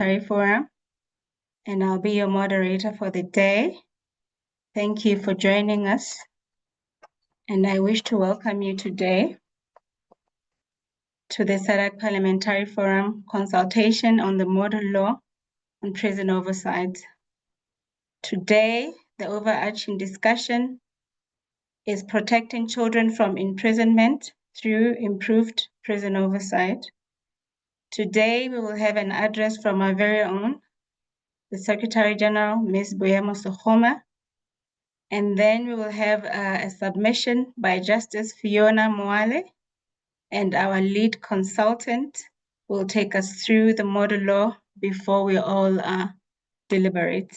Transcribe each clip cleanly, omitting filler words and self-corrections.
Forum, and I'll be your moderator for the day. Thank you for joining us, and I wish to welcome you today to the SADC Parliamentary Forum Consultation on the Model Law on Prison Oversight. Today, the overarching discussion is protecting children from imprisonment through improved prison oversight. Today, we will have an address from our very own, the Secretary General, Ms. Boyamo Sokhoma, and then we will have a submission by Justice Fiona Moale, and our lead consultant will take us through the model law before we all deliberate.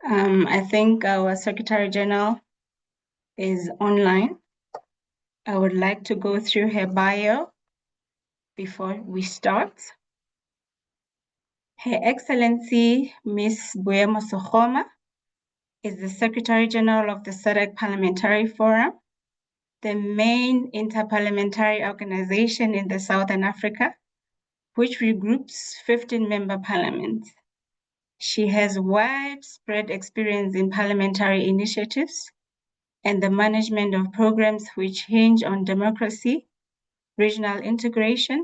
I think our Secretary General is online. I would like to go through her bio before we start. Her Excellency, Ms. Boyamo Sokhoma, is the Secretary General of the SADC Parliamentary Forum, the main interparliamentary organization in the Southern Africa, which regroups 15 member parliaments. She has widespread experience in parliamentary initiatives and the management of programs which hinge on democracy, regional integration,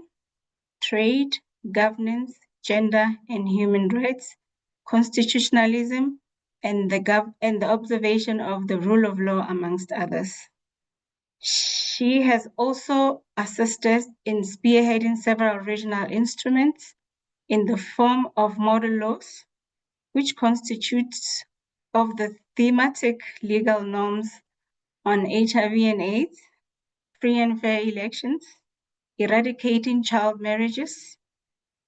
trade, governance, gender and human rights, constitutionalism, and the observation of the rule of law, amongst others. She has also assisted in spearheading several regional instruments in the form of model laws, which constitutes of the thematic legal norms on HIV and AIDS, free and fair elections, eradicating child marriages,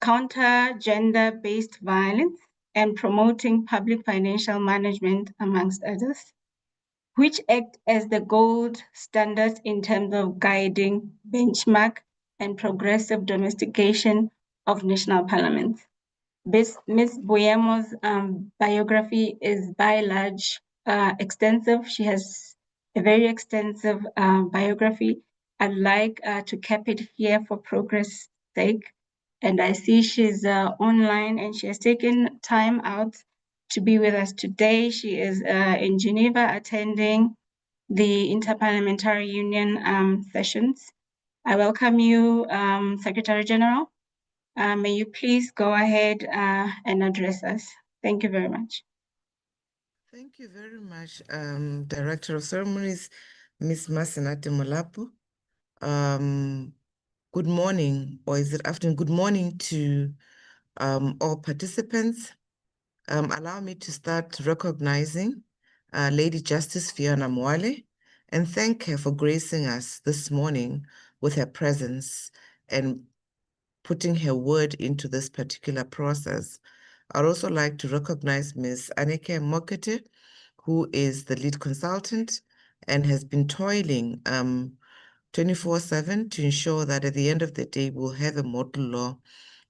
counter gender-based violence, and promoting public financial management, amongst others, which act as the gold standard in terms of guiding, benchmark, and progressive domestication of national parliaments. Ms. Boyamo's biography is by and large extensive. She has a very extensive biography. I'd like to cap it here for progress' sake. And I see she's online and she has taken time out to be with us today. She is in Geneva attending the Interparliamentary Union sessions. I welcome you, Secretary General. May you please go ahead and address us. Thank you very much. Thank you very much, Director of Ceremonies, Ms. Masenate Molapo. Good morning, or is it afternoon? Good morning to all participants. Allow me to start recognizing Lady Justice Fiona Moale and thank her for gracing us this morning with her presence and putting her word into this particular process. I'd also like to recognize Ms. Anneke Mokete, who is the lead consultant and has been toiling 24/7 to ensure that at the end of the day, we'll have a model law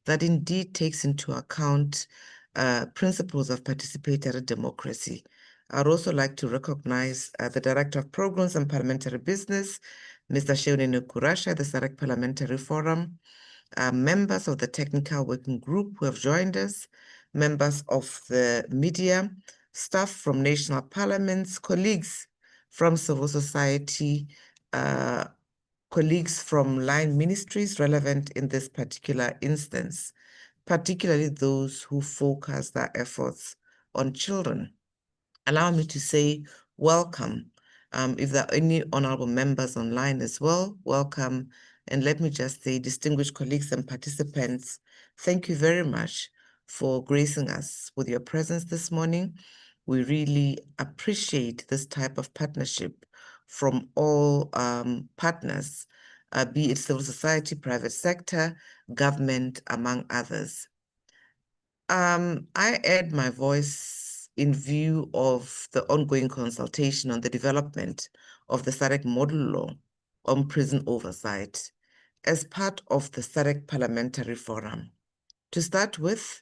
that indeed takes into account principles of participatory democracy. I'd also like to recognize the Director of Programs and Parliamentary Business, Mr. Sheone Kurasha, the SADC Parliamentary Forum, members of the Technical Working Group who have joined us, members of the media, staff from national parliaments, colleagues from civil society, colleagues from line ministries relevant in this particular instance, particularly those who focus their efforts on children. Allow me to say welcome. If there are any honorable members online as well, welcome. And let me just say, distinguished colleagues and participants, thank you very much for gracing us with your presence this morning. We really appreciate this type of partnership from all partners, be it civil society, private sector, government, among others. I add my voice in view of the ongoing consultation on the development of the SADC model law on prison oversight as part of the SADC Parliamentary Forum. To start with,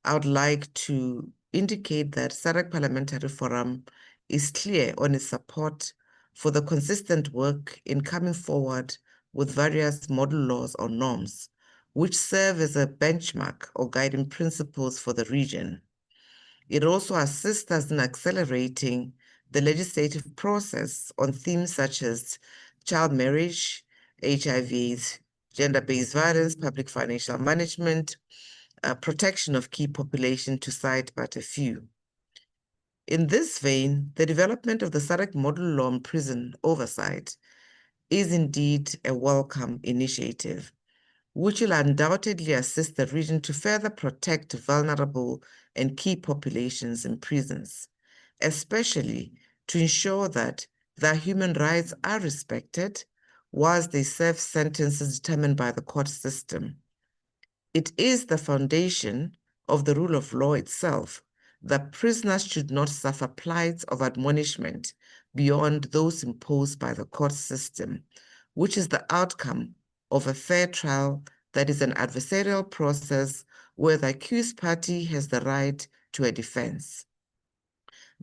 I would like to indicate that SADC Parliamentary Forum is clear on its support for the consistent work in coming forward with various model laws or norms which serve as a benchmark or guiding principles for the region. It also assists us in accelerating the legislative process on themes such as child marriage, HIV/AIDS, gender-based violence, public financial management, protection of key population, to cite but a few. In this vein, the development of the SADC model law on prison oversight is indeed a welcome initiative, which will undoubtedly assist the region to further protect vulnerable and key populations in prisons, especially to ensure that their human rights are respected whilst they serve sentences determined by the court system. It is the foundation of the rule of law itself that prisoners should not suffer plights of admonishment beyond those imposed by the court system, which is the outcome of a fair trial that is an adversarial process where the accused party has the right to a defense.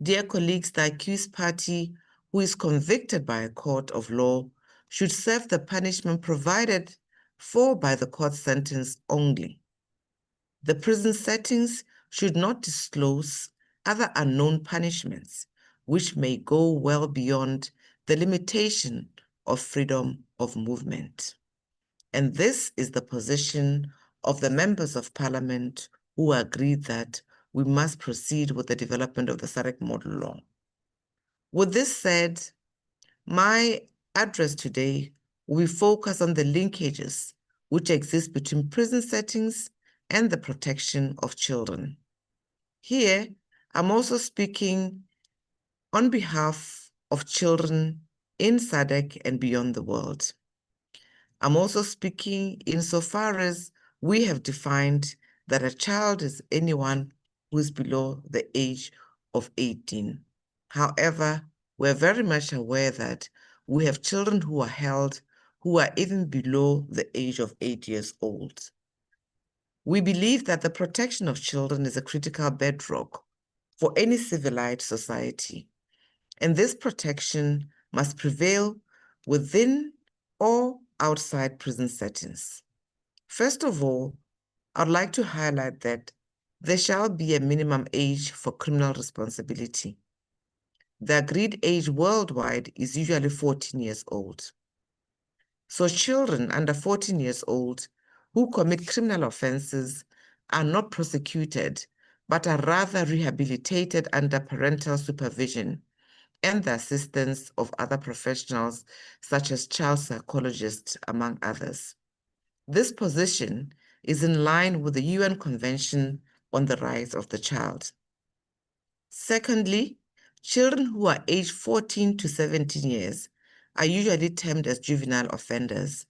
Dear colleagues, the accused party who is convicted by a court of law should serve the punishment provided for by the court sentence only. The prison settings should not disclose other unknown punishments, which may go well beyond the limitation of freedom of movement. And this is the position of the members of parliament who agreed that we must proceed with the development of the SADC model law. With this said, my address today will focus on the linkages which exist between prison settings and the protection of children. Here, I'm also speaking on behalf of children in SADC and beyond the world. I'm also speaking insofar as we have defined that a child is anyone who is below the age of 18. However, we're very much aware that we have children who are held who are even below the age of 8 years old. We believe that the protection of children is a critical bedrock for any civilized society, and this protection must prevail within or outside prison settings. First of all, I'd like to highlight that there shall be a minimum age for criminal responsibility. The agreed age worldwide is usually 14 years old. So children under 14 years old who commit criminal offenses are not prosecuted, but are rather rehabilitated under parental supervision and the assistance of other professionals such as child psychologists, among others. This position is in line with the UN Convention on the Rights of the Child. Secondly, children who are aged 14 to 17 years are usually termed as juvenile offenders.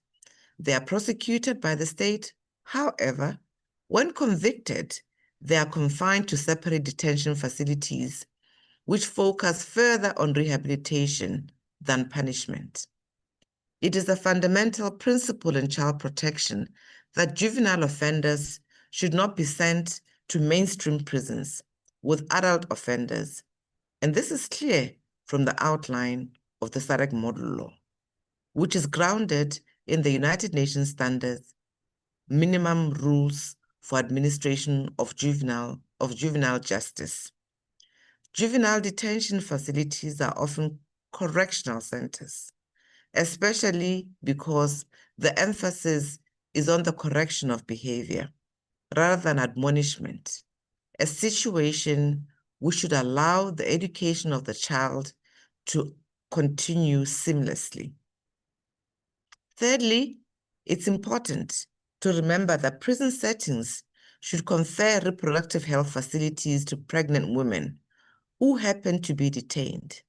They are prosecuted by the state. However, when convicted, they are confined to separate detention facilities, which focus further on rehabilitation than punishment. It is a fundamental principle in child protection that juvenile offenders should not be sent to mainstream prisons with adult offenders, and this is clear from the outline of the SADC model law, which is grounded in the United Nations standards, minimum rules for administration of juvenile justice. Juvenile detention facilities are often correctional centers, especially because the emphasis is on the correction of behavior rather than admonishment, a situation which should allow the education of the child to continue seamlessly. Thirdly, it's important to remember that prison settings should confer reproductive health facilities to pregnant women who happen to be detained,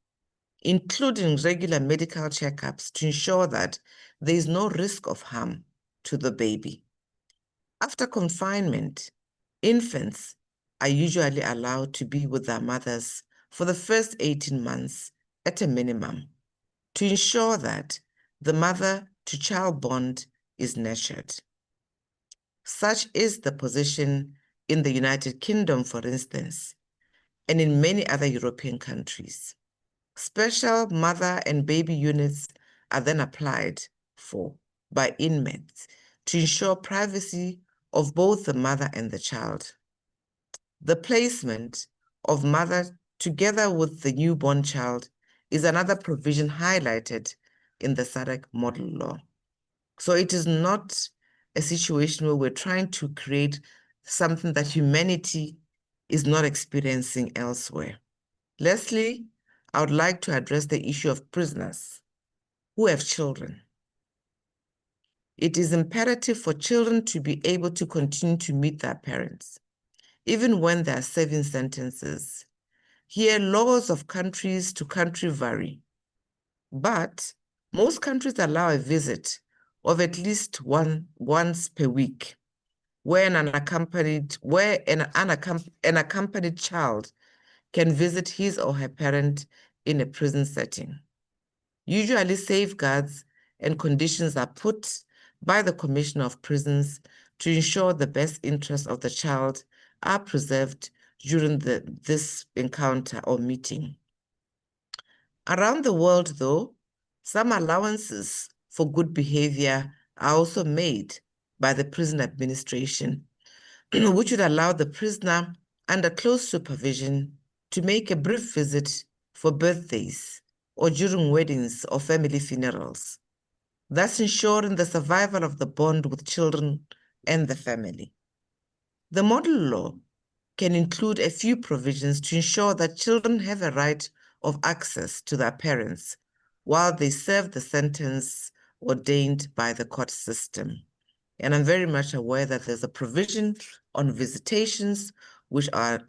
including regular medical checkups to ensure that there is no risk of harm to the baby. After confinement, infants are usually allowed to be with their mothers for the first 18 months at a minimum to ensure that the mother-to-child bond is nurtured. Such is the position in the United Kingdom, for instance, and in many other European countries. Special mother and baby units are then applied for by inmates to ensure privacy of both the mother and the child. The placement of mother together with the newborn child is another provision highlighted in the SADC model law. So it is not a situation where we're trying to create something that humanity is not experiencing elsewhere. Lastly, I would like to address the issue of prisoners who have children. It is imperative for children to be able to continue to meet their parents, even when they are serving sentences. Here, laws of countries to country vary, but most countries allow a visit of at least once per week, where an unaccompanied child can visit his or her parent in a prison setting. Usually, safeguards and conditions are put by the Commissioner of Prisons to ensure the best interests of the child are preserved during this encounter or meeting. Around the world, though, some allowances for good behavior are also made by the prison administration, which would allow the prisoner under close supervision to make a brief visit for birthdays or during weddings or family funerals, thus ensuring the survival of the bond with children and the family. The model law can include a few provisions to ensure that children have a right of access to their parents while they serve the sentence ordained by the court system. And I'm very much aware that there's a provision on visitations, which our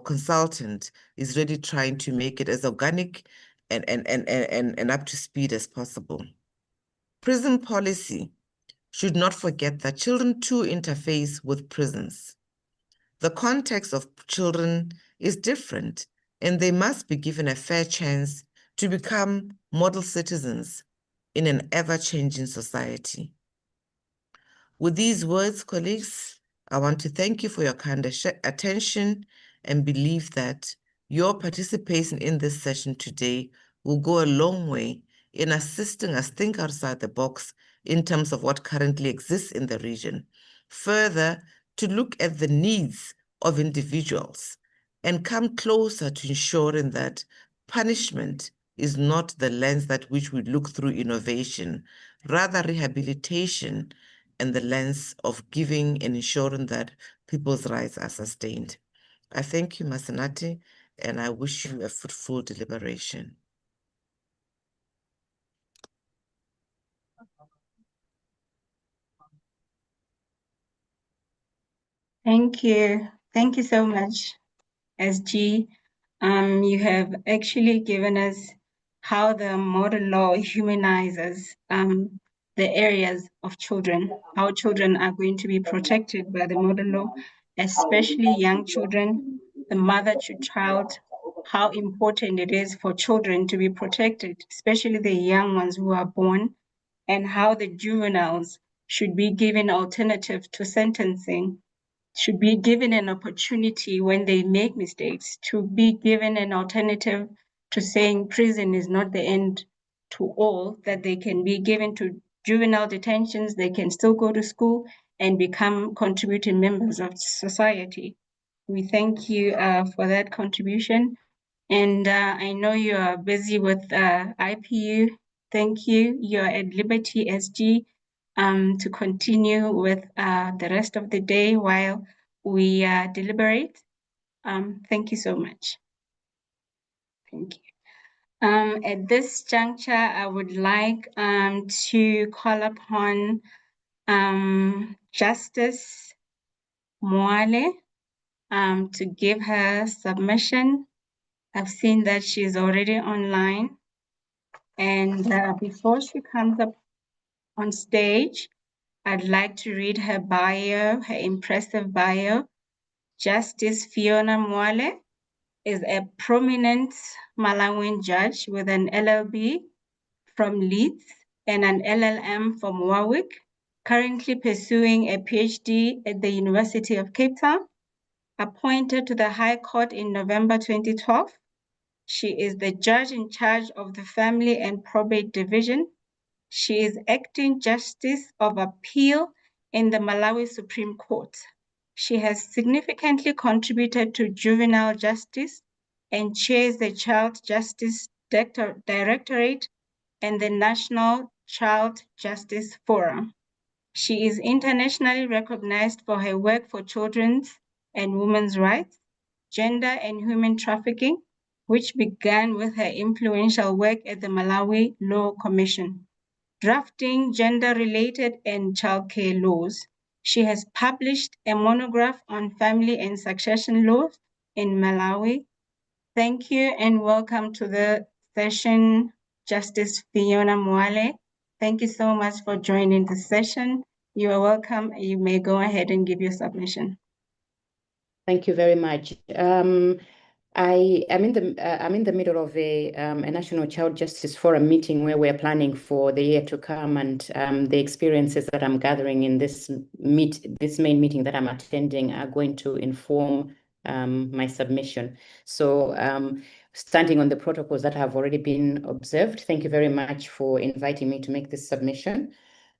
consultant is really trying to make it as organic and up to speed as possible. Prison policy should not forget that children too interface with prisons. The context of children is different, and they must be given a fair chance to become model citizens in an ever-changing society. With these words, colleagues, I want to thank you for your kind attention and believe that your participation in this session today will go a long way in assisting us think outside the box in terms of what currently exists in the region. Further, to look at the needs of individuals and come closer to ensuring that punishment is not the lens that which we look through innovation, rather rehabilitation and the lens of giving and ensuring that people's rights are sustained. I thank you, Masenati, and I wish you a fruitful deliberation. Thank you. Thank you so much, SG. You have actually given us how the model law humanizes the areas of children, how children are going to be protected by the model law, especially young children, the mother to child, how important it is for children to be protected, especially the young ones who are born, and how the juveniles should be given alternative to sentencing, should be given an opportunity when they make mistakes, to be given an alternative to saying prison is not the end to all, that they can be given to juvenile detentions, they can still go to school and become contributing members of society. We thank you for that contribution. And I know you are busy with IPU. Thank you. You're at Liberty SG to continue with the rest of the day while we deliberate. Thank you so much. Thank you. At this juncture, I would like to call upon Justice Moale to give her submission. I've seen that she's already online. And before she comes up on stage, I'd like to read her bio, her impressive bio. Justice Fiona Moale is a prominent Malawian judge with an LLB from Leeds and an LLM from Warwick, currently pursuing a PhD at the University of Cape Town. Appointed to the High Court in November 2012, she is the judge in charge of the Family and Probate Division. She is acting Justice of Appeal in the Malawi Supreme Court. She has significantly contributed to juvenile justice and chairs the Child Justice Directorate and the National Child Justice Forum. She is internationally recognized for her work for children's and women's rights, gender and human trafficking, which began with her influential work at the Malawi Law Commission, drafting gender-related and childcare laws. She has published a monograph on family and succession laws in Malawi. Thank you and welcome to the session, Justice Fiona Mwale. Thank you so much for joining the session. You are welcome. You may go ahead and give your submission. Thank you very much. I am in the middle of a National Child Justice Forum meeting where we're planning for the year to come, and the experiences that I'm gathering in this main meeting that I'm attending are going to inform my submission. So standing on the protocols that have already been observed, thank you very much for inviting me to make this submission.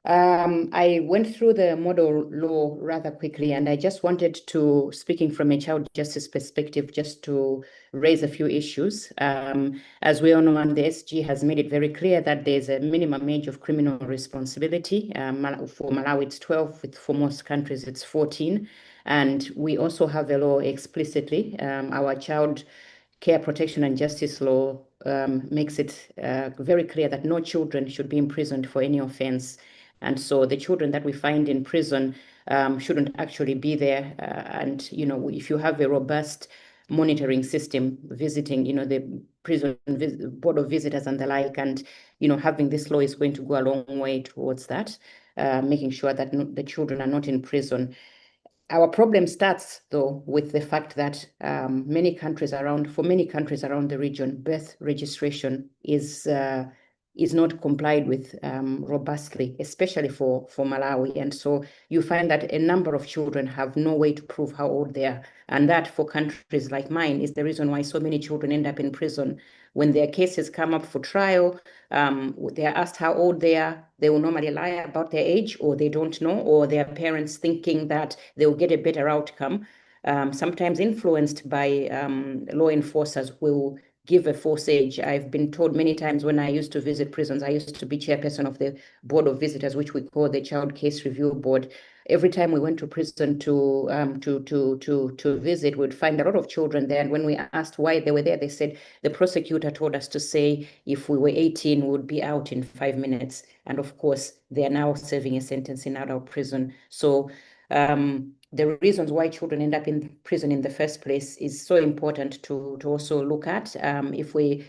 I went through the model law rather quickly, and I just wanted to, speaking from a child justice perspective, just to raise a few issues. As we all know, and the SG has made it very clear that there's a minimum age of criminal responsibility. For Malawi, it's 12. For most countries, it's 14. And we also have a law explicitly, our child care protection and justice law makes it very clear that no children should be imprisoned for any offense. And so the children that we find in prison shouldn't actually be there. And, if you have a robust monitoring system, visiting, the prison board of visitors and the like, and, having this law is going to go a long way towards that, making sure that the children are not in prison. Our problem starts, though, with the fact that for many countries around the region, birth registration is not complied with robustly, especially for Malawi. And so you find that a number of children have no way to prove how old they are. And that, for countries like mine, is the reason why so many children end up in prison. When their cases come up for trial, they are asked how old they are. They will normally lie about their age, or they don't know, or their parents thinking that they will get a better outcome. Sometimes influenced by law enforcers will give a false age. I've been told many times when I used to visit prisons, I used to be chairperson of the board of visitors, which we call the Child Case Review Board. Every time we went to prison to visit, we'd find a lot of children there. And when we asked why they were there, they said the prosecutor told us to say if we were 18, we would be out in 5 minutes. And of course, they are now serving a sentence in adult prison. So the reasons why children end up in prison in the first place is so important to also look at. If we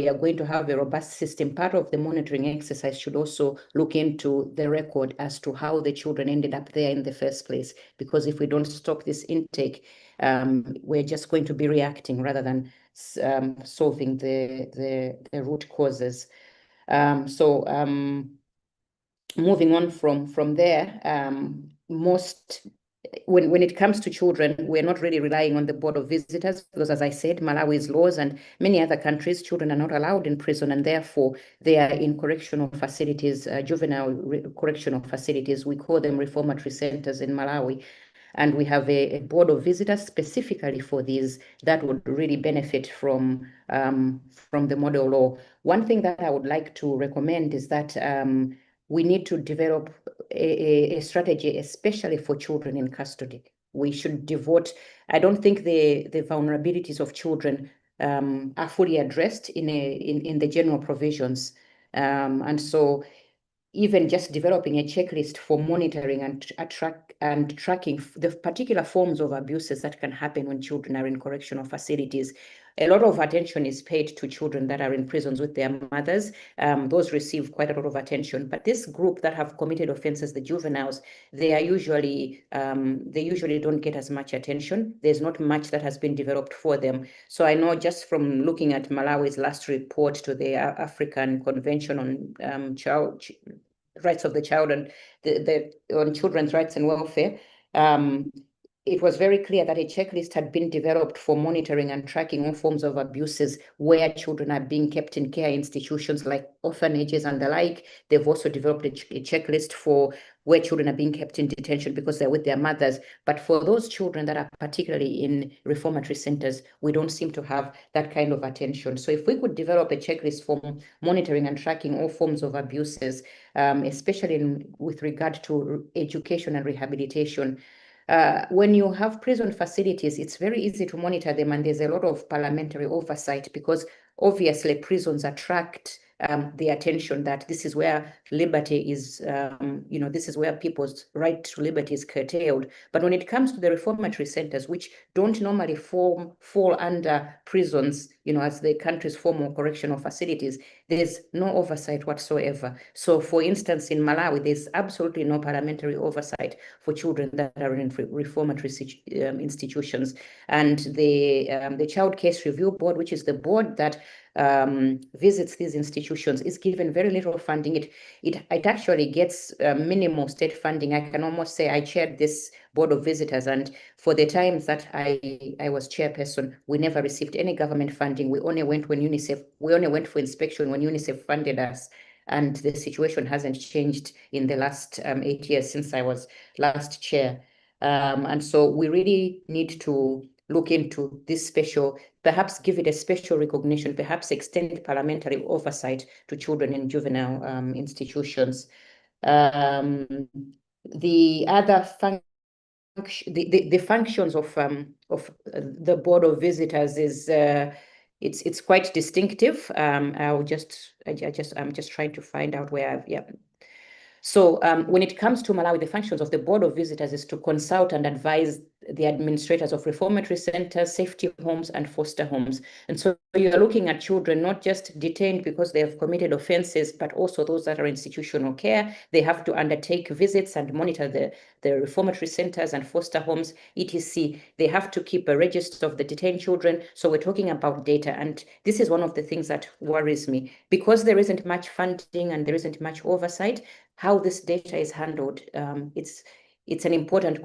are going to have a robust system, part of the monitoring exercise should also look into the record as to how the children ended up there in the first place. Because if we don't stop this intake, we're just going to be reacting rather than solving the root causes. Moving on from there, when it comes to children, we're not really relying on the board of visitors because, as I said, Malawi's laws and many other countries, children are not allowed in prison, and therefore they are in correctional facilities, juvenile correctional facilities. We call them reformatory centers in Malawi. And we have a board of visitors specifically for these that would really benefit from the model law. One thing that I would like to recommend is that we need to develop a strategy, especially for children in custody. We should devote, I don't think the vulnerabilities of children are fully addressed in the general provisions. And so even just developing a checklist for monitoring and tracking the particular forms of abuses that can happen when children are in correctional facilities. A lot of attention is paid to children that are in prisons with their mothers. Those receive quite a lot of attention. But this group that have committed offenses, the juveniles, they usually don't get as much attention. There's not much that has been developed for them. So I know just from looking at Malawi's last report to the African Convention on Rights of the Child and on children's rights and welfare, it was very clear that a checklist had been developed for monitoring and tracking all forms of abuses where children are being kept in care institutions like orphanages and the like. They've also developed a checklist for where children are being kept in detention because they're with their mothers. But for those children that are particularly in reformatory centers, we don't seem to have that kind of attention. So if we could develop a checklist for monitoring and tracking all forms of abuses, especially with regard to education and rehabilitation, when you have prison facilities, it's very easy to monitor them, and there's a lot of parliamentary oversight because obviously prisons attract the attention that this is where liberty is, this is where people's right to liberty is curtailed. But when it comes to the reformatory centers, which don't normally fall under prisons, as the country's formal correctional facilities, there's no oversight whatsoever. So for instance, in Malawi, there's absolutely no parliamentary oversight for children that are in reformatory institutions. And the Child Case Review Board, which is the board that visits these institutions, is given very little funding. It actually gets minimal state funding. I can almost say I chaired this board of visitors, and for the times that I was chairperson, we never received any government funding. We only went when we only went for inspection when UNICEF funded us. And the situation hasn't changed in the last 8 years since I was last chair. And so we really need to look into this perhaps give it a special recognition, perhaps extend parliamentary oversight to children in juvenile institutions. The other the functions of the Board of Visitors is it's quite distinctive. I'm just trying to find out where So when it comes to Malawi, the functions of the Board of Visitors is to consult and advise the administrators of reformatory centers, safety homes, and foster homes. And so you're looking at children not just detained because they have committed offenses, but also those that are in institutional care. They have to undertake visits and monitor the reformatory centers and foster homes, etc. They have to keep a register of the detained children. So we're talking about data. And this is one of the things that worries me. Because there isn't much funding and there isn't much oversight, how this data is handled, it's an important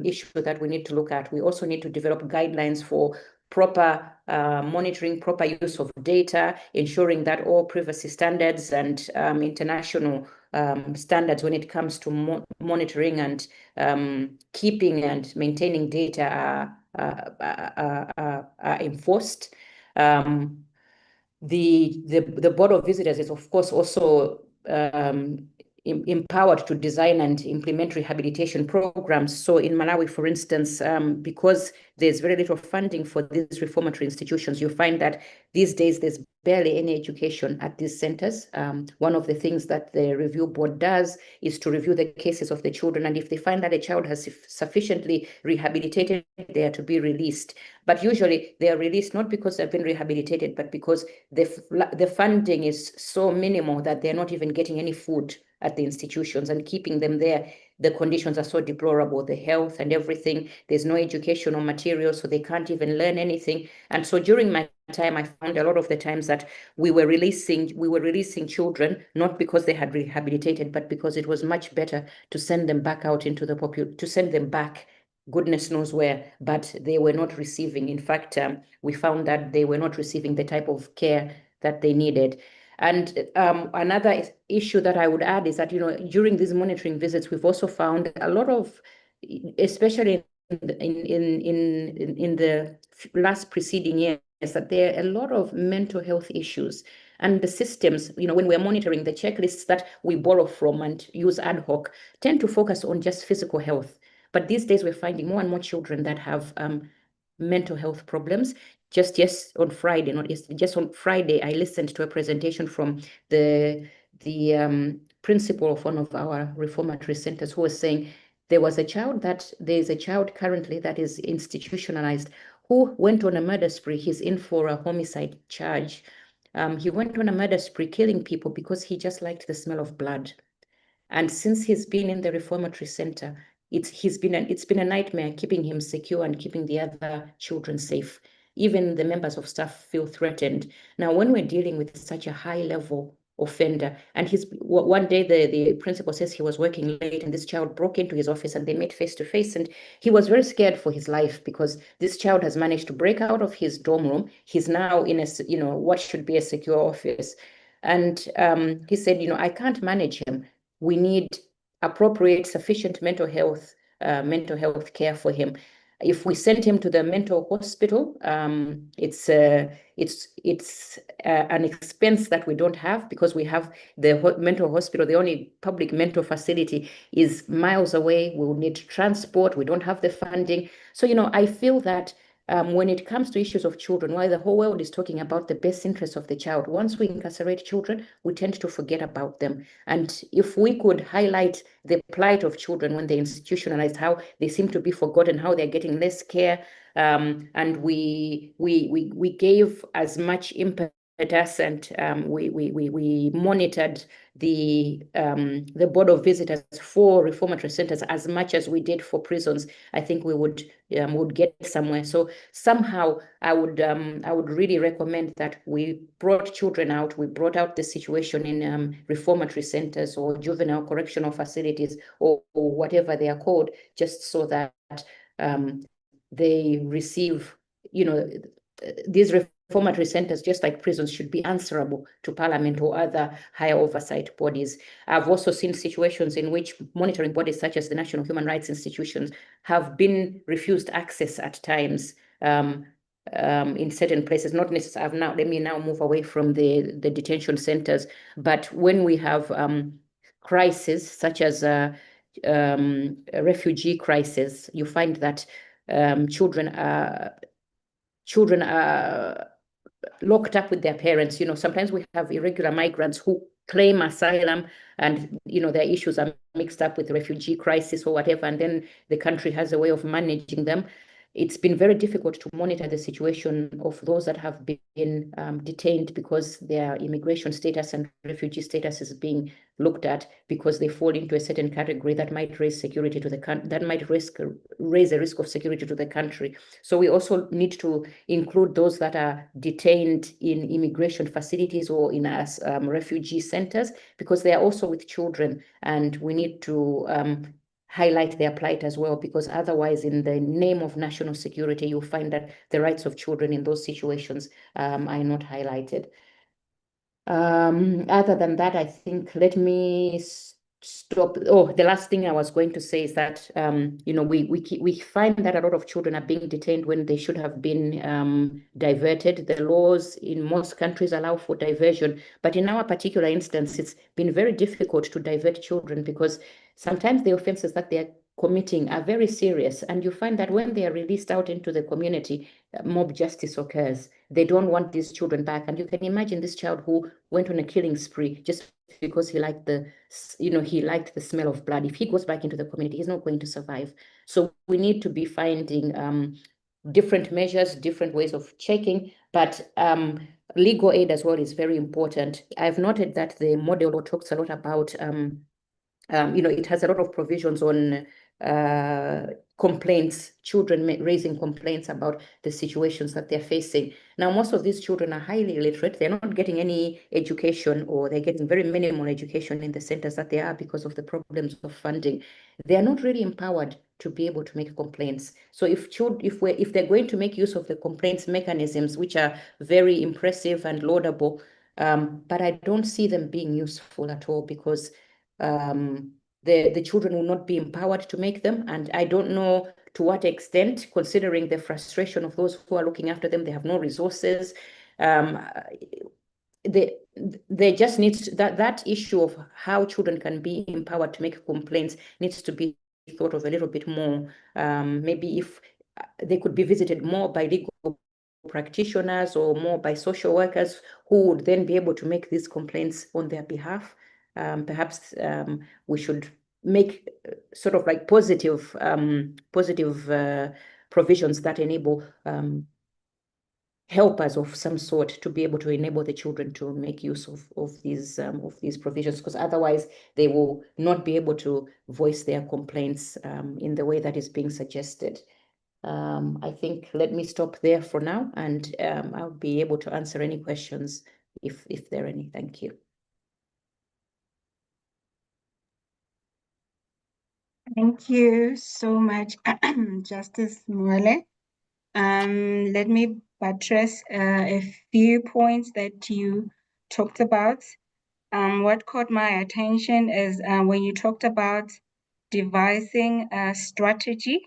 issue that we need to look at. We also need to develop guidelines for proper monitoring, proper use of data, ensuring that all privacy standards and international standards when it comes to monitoring and keeping and maintaining data are enforced. The Board of Visitors is, of course, also empowered to design and implement rehabilitation programs. So in Malawi, for instance, because there's very little funding for these reformatory institutions, you find that these days there's barely any education at these centers. One of the things that the review board does is to review the cases of the children, and if they find that a child has sufficiently rehabilitated, they are to be released. But usually they are released not because they've been rehabilitated, but because the funding is so minimal that they're not even getting any food at the institutions, and keeping them there, the conditions are so deplorable, the health and everything. There's no educational material, so they can't even learn anything. And so during my time, I found a lot of the times that we were releasing children, not because they had rehabilitated, but because it was much better to send them back out into the population, to send them back goodness knows where, but they were not receiving. In fact, we found that they were not receiving the type of care that they needed. And another issue that I would add is that, during these monitoring visits, we've also found a lot of, especially in the last preceding years, that there are a lot of mental health issues. And the systems, when we're monitoring, the checklists that we borrow from and use ad hoc tend to focus on just physical health. But these days, we're finding more and more children that have mental health problems. Just on Friday, I listened to a presentation from the principal of one of our reformatory centers who was saying there's a child currently that is institutionalized who went on a murder spree. He's in for a homicide charge. He went on a murder spree, killing people because he just liked the smell of blood. And since he's been in the reformatory center, it's been a nightmare keeping him secure and keeping the other children safe. Even the members of staff feel threatened. Now, when we're dealing with such a high level offender. And one day the principal says he was working late and this child broke into his office and they met face to face, and he was very scared for his life because this child has managed to break out of his dorm room. He's now in a, what should be a secure office. And he said, I can't manage him. We need appropriate, sufficient mental health care for him. If we send him to the mental hospital, it's an expense that we don't have because we have the mental hospital. The only public mental facility is miles away. We will need transport. We don't have the funding. So, I feel that when it comes to issues of children, while the whole world is talking about the best interests of the child, once we incarcerate children, we tend to forget about them. And if we could highlight the plight of children when they're institutionalized, how they seem to be forgotten, how they're getting less care, and we gave as much impetus, and we monitored the board of visitors for reformatory centers as much as we did for prisons, I think we would get somewhere. So somehow I would really recommend that we brought children out. We brought out the situation in reformatory centers or juvenile correctional facilities or whatever they are called, just so that they receive, these reformatory centers, just like prisons, should be answerable to Parliament or other higher oversight bodies. I've also seen situations in which monitoring bodies such as the National Human Rights Institutions have been refused access at times in certain places. Not necessarily, let me now move away from the detention centers, but when we have crises such as a refugee crisis, you find that children are locked up with their parents. Sometimes we have irregular migrants who claim asylum and, their issues are mixed up with the refugee crisis or whatever, and then the country has a way of managing them. It's been very difficult to monitor the situation of those that have been detained because their immigration status and refugee status is being looked at because they fall into a certain category that might raise security to the country, that might raise a risk of security to the country. So we also need to include those that are detained in immigration facilities or in refugee centers, because they are also with children, and we need to highlight their plight as well, because otherwise, in the name of national security, you'll find that the rights of children in those situations are not highlighted. Other than that, I think, let me stop. Oh, the last thing I was going to say is that, we find that a lot of children are being detained when they should have been diverted. The laws in most countries allow for diversion, but in our particular instance, it's been very difficult to divert children because sometimes the offenses that they're committing are very serious, and you find that when they are released out into the community, mob justice occurs. They don't want these children back, and you can imagine this child who went on a killing spree just because he liked the smell of blood. If he goes back into the community, he's not going to survive. So we need to be finding different measures, different ways of checking, but legal aid as well is very important. I've noted that the model law talks a lot about it has a lot of provisions on complaints, children raising complaints about the situations that they're facing. Now, most of these children are highly illiterate. They're not getting any education, or they're getting very minimal education in the centers that they are because of the problems of funding. They are not really empowered to be able to make complaints. So if they're going to make use of the complaints mechanisms, which are very impressive and laudable, but I don't see them being useful at all, because the children will not be empowered to make them. And I don't know to what extent, considering the frustration of those who are looking after them, they have no resources. They just needs that issue of how children can be empowered to make complaints needs to be thought of a little bit more. Maybe if they could be visited more by legal practitioners or more by social workers who would then be able to make these complaints on their behalf. Perhaps we should make sort of like positive provisions that enable helpers of some sort to be able to enable the children to make use of these provisions, because otherwise they will not be able to voice their complaints in the way that is being suggested. I think let me stop there for now, and I'll be able to answer any questions if there are any. Thank you. Thank you so much, Justice Mwale. Let me buttress a few points that you talked about. What caught my attention is when you talked about devising a strategy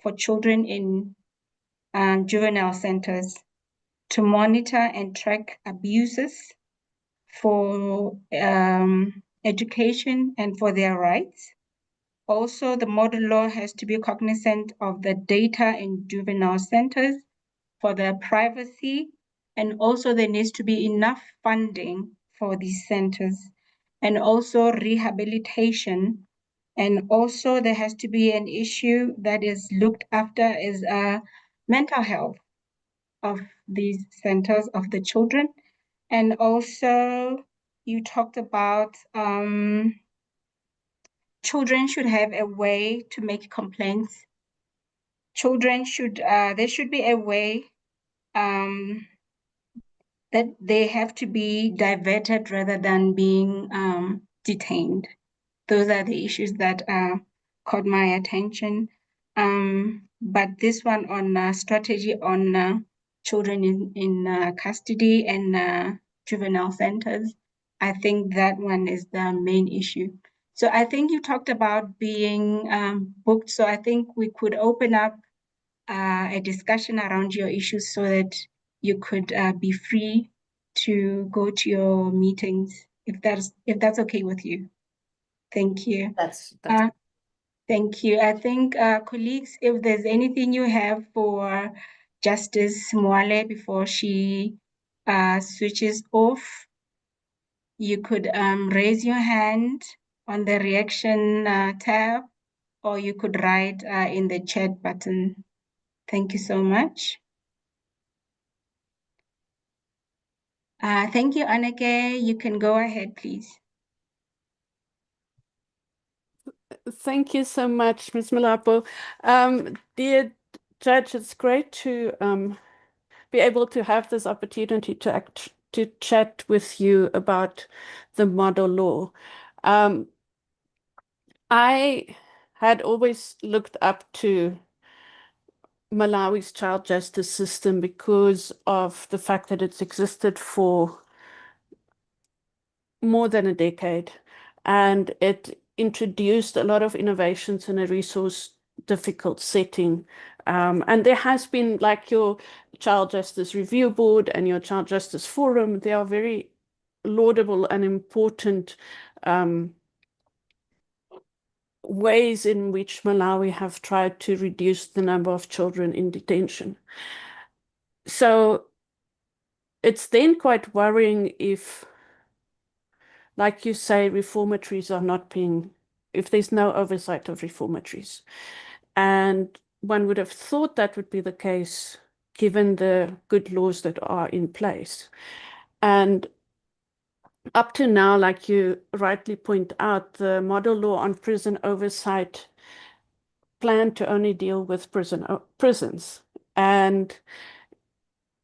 for children in juvenile centers to monitor and track abuses for education and for their rights. Also, the model law has to be cognizant of the data in juvenile centers for their privacy, and also there needs to be enough funding for these centers, and also rehabilitation. And also there has to be an issue that is looked after is mental health of these centers of the children. And also you talked about children should have a way to make complaints. Children should, there should be a way that they have to be diverted rather than being detained. Those are the issues that caught my attention. But this one on strategy on children in custody and juvenile centers, I think that one is the main issue. So I think you talked about being booked. So I think we could open up a discussion around your issues so that you could be free to go to your meetings, if that's okay with you. Thank you. That's Thank you. I think colleagues, if there's anything you have for Justice Mwale before she switches off, you could raise your hand on the reaction tab, or you could write in the chat button. Thank you so much. Thank you, Anneke. You can go ahead, please. Thank you so much, Ms. Malapo. Dear Judge, it's great to be able to have this opportunity to chat with you about the model law. I had always looked up to Malawi's child justice system because of the fact that it's existed for more than a decade, and it introduced a lot of innovations in a resource difficult setting. And there has been, like, your Child Justice Review Board and your Child Justice Forum, they are very laudable and important ways in which Malawi have tried to reduce the number of children in detention. So it's then quite worrying if, like you say, reformatories are not being, if there's no oversight of reformatories. And one would have thought that would be the case given the good laws that are in place. And up to now, like you rightly point out, the model law on prison oversight planned to only deal with prisons. And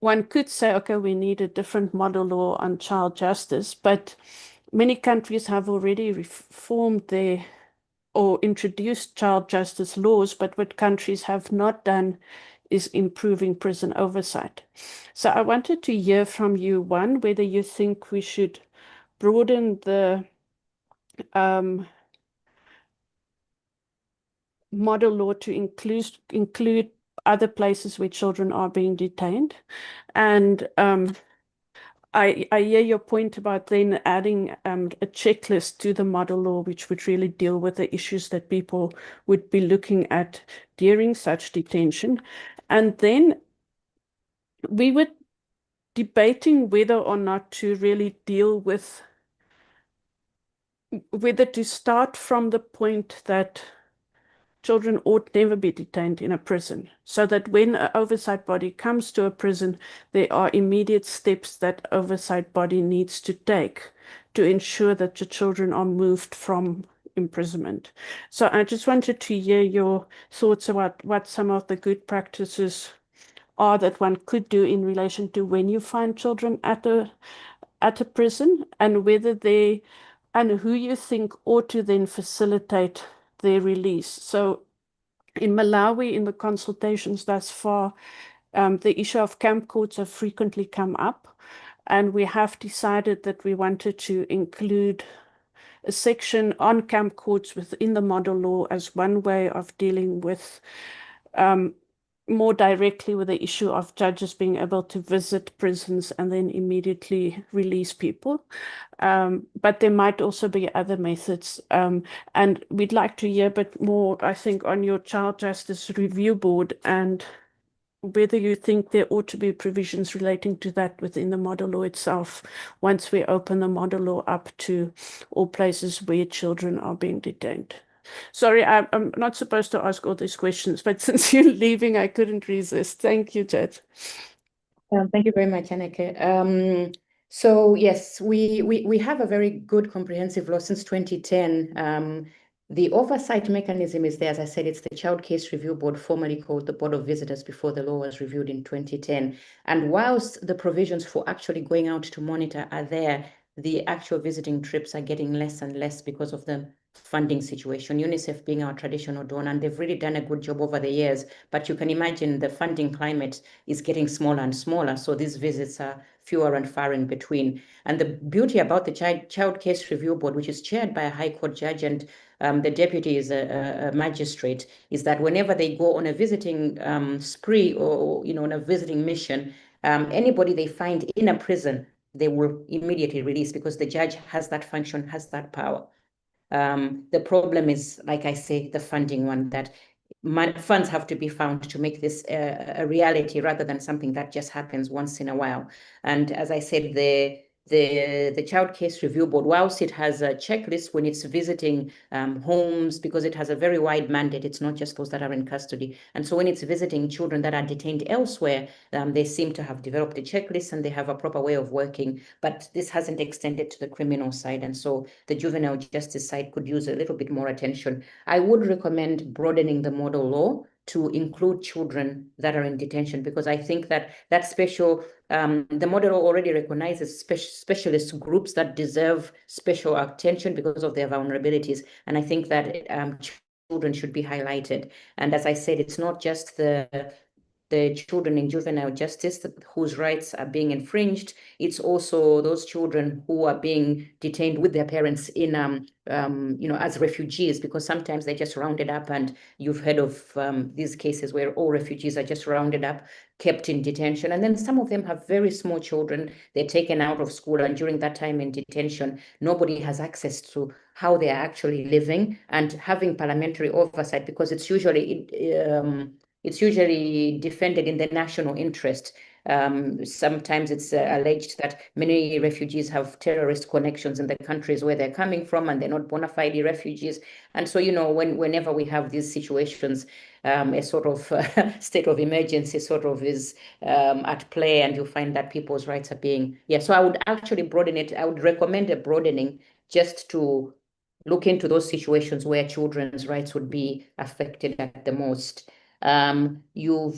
one could say, okay, we need a different model law on child justice, but many countries have already reformed their or introduced child justice laws, but what countries have not done is improving prison oversight. So I wanted to hear from you, one, whether you think we should broaden the model law to include other places where children are being detained. And I hear your point about then adding a checklist to the model law, which would really deal with the issues that people would be looking at during such detention. And then we were debating whether or not to really deal with, whether to start from the point that children ought never be detained in a prison, so that when an oversight body comes to a prison, there are immediate steps that oversight body needs to take to ensure that the children are moved from imprisonment. So I just wanted to hear your thoughts about what some of the good practices are that one could do in relation to when you find children at a prison, and whether they and who you think ought to then facilitate their release. So in Malawi, in the consultations thus far, the issue of camp courts have frequently come up, and we have decided that we wanted to include a section on camp courts within the model law as one way of dealing with more directly with the issue of judges being able to visit prisons and then immediately release people. But there might also be other methods. And we'd like to hear a bit more, I think, on your Child Justice Review Board and whether you think there ought to be provisions relating to that within the model law itself once we open the model law up to all places where children are being detained. Sorry, I'm not supposed to ask all these questions, but since you're leaving, I couldn't resist. Thank you, Judge. Thank you very much, Anneke. So yes, we have a very good comprehensive law since 2010. The oversight mechanism is there. As I said, it's the Child Case Review Board, formerly called the Board of Visitors before the law was reviewed in 2010. And whilst the provisions for actually going out to monitor are there, the actual visiting trips are getting less and less because of the funding situation, UNICEF being our traditional donor, and they've really done a good job over the years. But you can imagine the funding climate is getting smaller and smaller. So these visits are fewer and far in between. And the beauty about the Child Case Review Board, which is chaired by a High Court judge and the deputy is a magistrate, is that whenever they go on a visiting spree or on a visiting mission, anybody they find in a prison, they will immediately release because the judge has that function, has that power. The problem is, like I say, the funding one, that funds have to be found to make this a reality rather than something that just happens once in a while. And as I said, the Child Case Review Board, whilst it has a checklist when it's visiting homes, because it has a very wide mandate, it's not just those that are in custody. And so when it's visiting children that are detained elsewhere, they seem to have developed a checklist and they have a proper way of working, but this hasn't extended to the criminal side. And so the juvenile justice side could use a little bit more attention. I would recommend broadening the model law to include children that are in detention, because I think that special, the model already recognizes specialist groups that deserve special attention because of their vulnerabilities. And I think that children should be highlighted. And as I said, it's not just the children in juvenile justice whose rights are being infringed. It's also those children who are being detained with their parents in, as refugees, because sometimes they're just rounded up, and you've heard of these cases where all refugees are just rounded up, kept in detention. And then some of them have very small children. They're taken out of school, and during that time in detention, nobody has access to how they are actually living. And having parliamentary oversight, because it's usually defended in the national interest. Sometimes it's alleged that many refugees have terrorist connections in the countries where they're coming from, and they're not bona fide refugees. And so, whenever we have these situations, a sort of state of emergency sort of is at play, and you find that people's rights are being, so I would actually broaden it. I would recommend a broadening just to look into those situations where children's rights would be affected at the most. You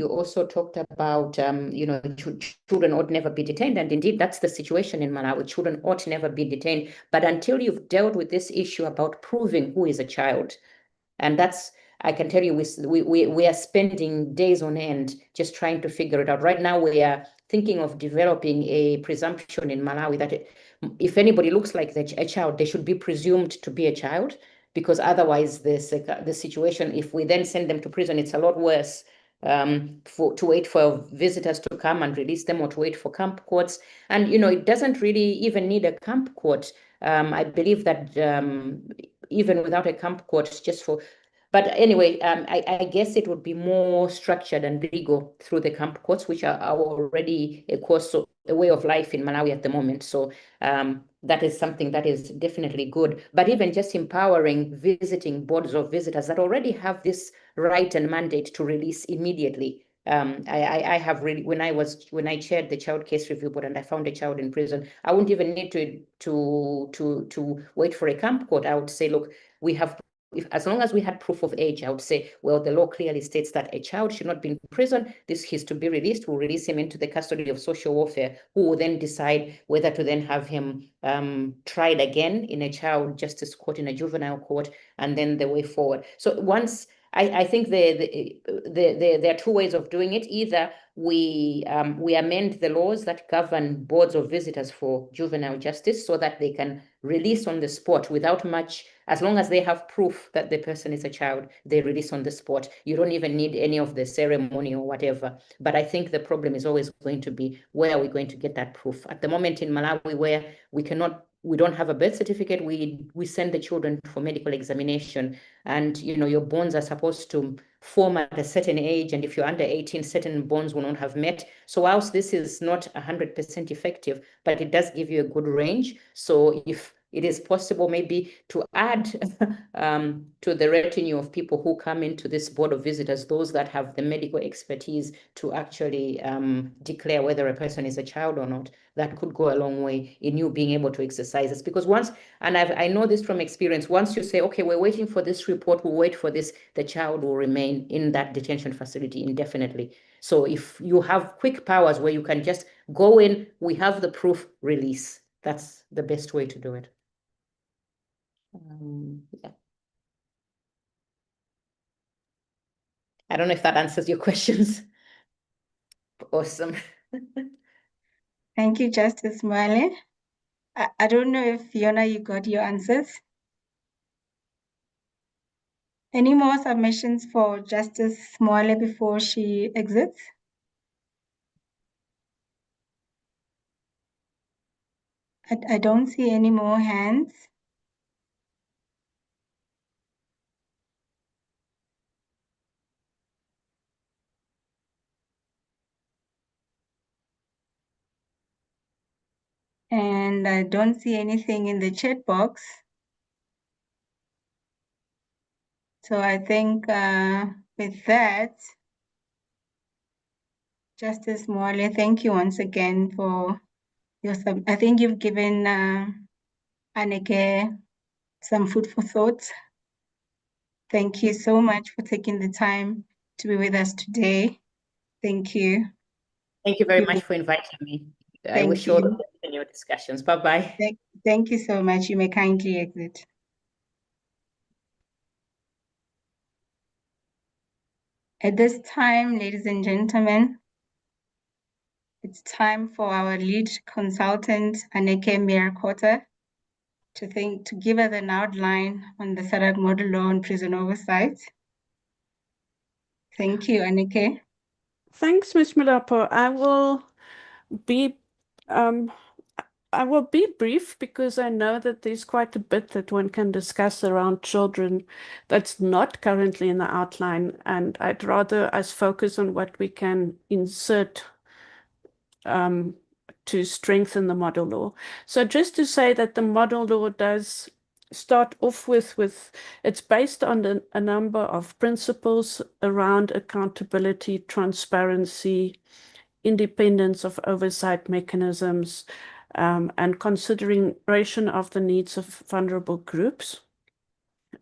also talked about, children ought never be detained. And indeed, that's the situation in Malawi. Children ought never be detained. But until you've dealt with this issue about proving who is a child, and that's, I can tell you, we are spending days on end just trying to figure it out. Right now, we are thinking of developing a presumption in Malawi that if anybody looks like a child, they should be presumed to be a child. Because otherwise, the situation, if we then send them to prison, it's a lot worse to wait for visitors to come and release them, or to wait for camp courts. And, it doesn't really even need a camp court. I believe that even without a camp court, but anyway, I guess it would be more structured and legal through the camp courts, which are already a way of life in Malawi at the moment. So that is something that is definitely good. But even just empowering visiting boards of visitors that already have this right and mandate to release immediately. I have really, when I chaired the Child Case Review Board and I found a child in prison, I wouldn't even need to wait for a camp court. I would say, look, we have as long as we had proof of age, I would say, well, the law clearly states that a child should not be in prison. He's to be released. We'll release him into the custody of social welfare, who will then decide whether to then have him tried again in a child justice court, in a juvenile court, and then the way forward. So once, I think there are two ways of doing it. Either we amend the laws that govern boards of visitors for juvenile justice so that they can release on the spot without much, as long as they have proof that the person is a child, they release on the spot. You don't even need any of the ceremony or whatever. But I think the problem is always going to be, where are we going to get that proof? At the moment in Malawi, where we don't have a birth certificate, we send the children for medical examination, and your bonds are supposed to form at a certain age, and if you're under 18, certain bonds will not have met. So whilst this is not 100% effective, but it does give you a good range. So if it is possible maybe to add to the retinue of people who come into this board of visitors, those that have the medical expertise to actually declare whether a person is a child or not, that could go a long way in you being able to exercise this. Because once, and I know this from experience, once you say, okay, we're waiting for this report, we'll wait for this, the child will remain in that detention facility indefinitely. So if you have quick powers where you can just go in, we have the proof, release. That's the best way to do it. Yeah. I don't know if that answers your questions. Awesome. Thank you, Justice Mwale. I don't know if, Fiona, you got your answers. Any more submissions for Justice Mwale before she exits? I don't see any more hands. And I don't see anything in the chat box. So I think with that, Justice Mwale, thank you once again for your I think you've given Anneke some food for thought. Thank you so much for taking the time to be with us today. Thank you. Thank you very much for inviting me. I wish you all the best in your discussions. Bye-bye. Thank you so much. You may kindly exit. At this time, ladies and gentlemen, it's time for our lead consultant, Anneke Mirakota, to give us an outline on the SADC model law on prison oversight. Thank you, Anneke. Thanks, Ms. Mulapo. I will be brief because I know that there's quite a bit that one can discuss around children that's not currently in the outline, and I'd rather us focus on what we can insert to strengthen the model law. So just to say that the model law does start off with it's based on a number of principles around accountability, transparency, independence of oversight mechanisms, and consideration of the needs of vulnerable groups.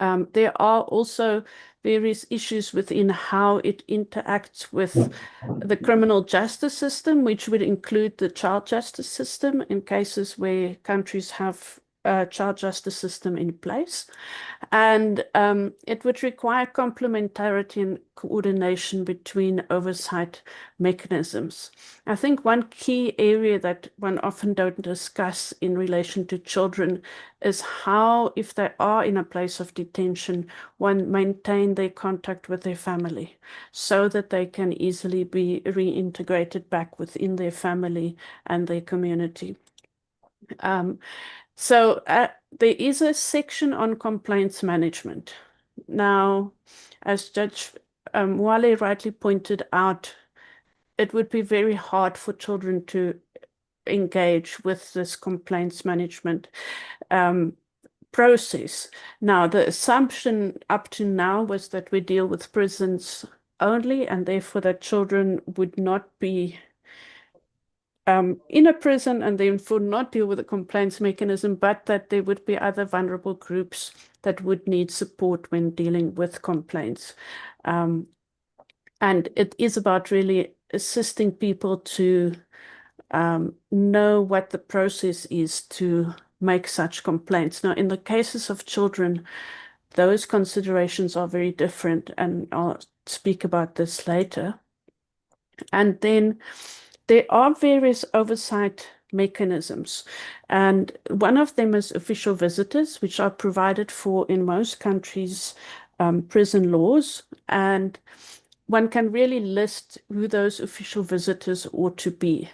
There are also various issues within how it interacts with the criminal justice system, which would include the child justice system in cases where countries have a child justice system in place. And it would require complementarity and coordination between oversight mechanisms. I think one key area that one often don't discuss in relation to children is how, if they are in a place of detention, one maintain their contact with their family so that they can easily be reintegrated back within their family and their community. So there is a section on complaints management. Now, as Judge Mwale rightly pointed out, it would be very hard for children to engage with this complaints management process. Now, the assumption up to now was that we deal with prisons only, and therefore that children would not be in a prison and therefore not deal with the complaints mechanism, but that there would be other vulnerable groups that would need support when dealing with complaints. And it is about really assisting people to know what the process is to make such complaints. Now, in the cases of children, those considerations are very different, and I'll speak about this later. And then there are various oversight mechanisms, and one of them is official visitors, which are provided for in most countries' prison laws, and one can really list who those official visitors ought to be.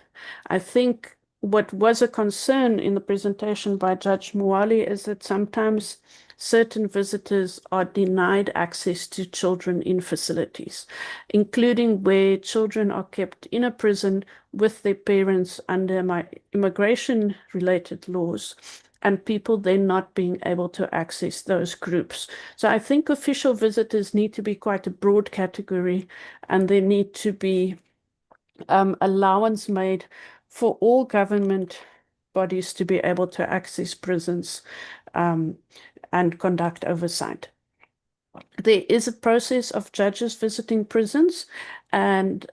I think what was a concern in the presentation by Judge Mwali is that sometimes certain visitors are denied access to children in facilities, including where children are kept in a prison with their parents under immigration-related laws, and people then not being able to access those groups. So I think official visitors need to be quite a broad category, and there need to be allowance made for all government bodies to be able to access prisons and conduct oversight. There is a process of judges visiting prisons, and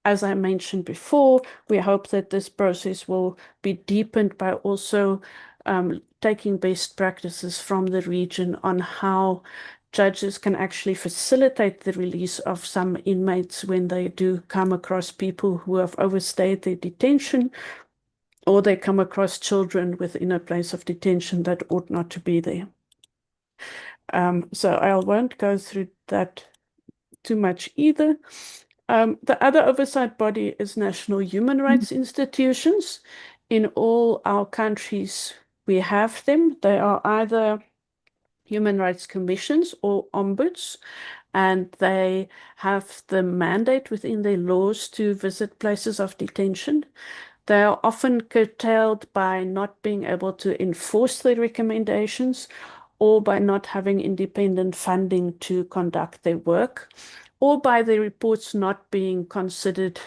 as I mentioned before, we hope that this process will be deepened by also taking best practices from the region on how judges can actually facilitate the release of some inmates when they do come across people who have overstayed their detention, or they come across children within a place of detention that ought not to be there. So I won't go through that too much either. The other oversight body is national human rights institutions. In all our countries, we have them. They are either human rights commissions or ombuds, and they have the mandate within their laws to visit places of detention. They are often curtailed by not being able to enforce their recommendations, or by not having independent funding to conduct their work, or by the reports not being considered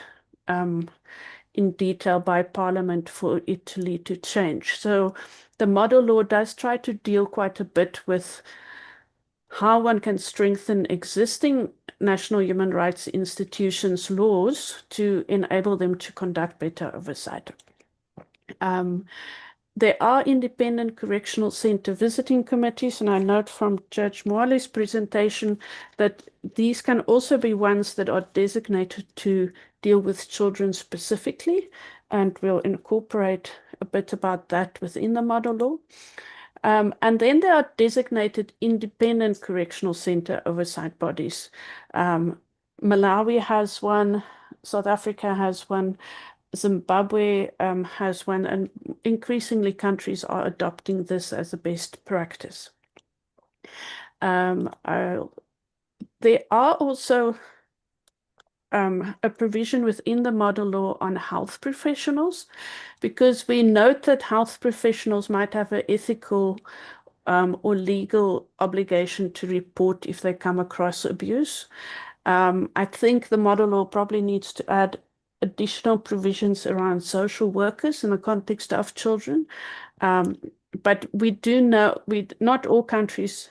in detail by Parliament for it to lead to change. So the model law does try to deal quite a bit with how one can strengthen existing national human rights institutions' laws to enable them to conduct better oversight. There are independent correctional center visiting committees, and I note from Judge Mwali's presentation that these can also be ones that are designated to deal with children specifically, and we'll incorporate a bit about that within the model law. And then there are designated independent correctional center oversight bodies. Malawi has one, South Africa has one, Zimbabwe has one, and increasingly countries are adopting this as a best practice. There are also a provision within the model law on health professionals, because we note that health professionals might have an ethical or legal obligation to report if they come across abuse. I think the model law probably needs to add additional provisions around social workers in the context of children. But we do know not all countries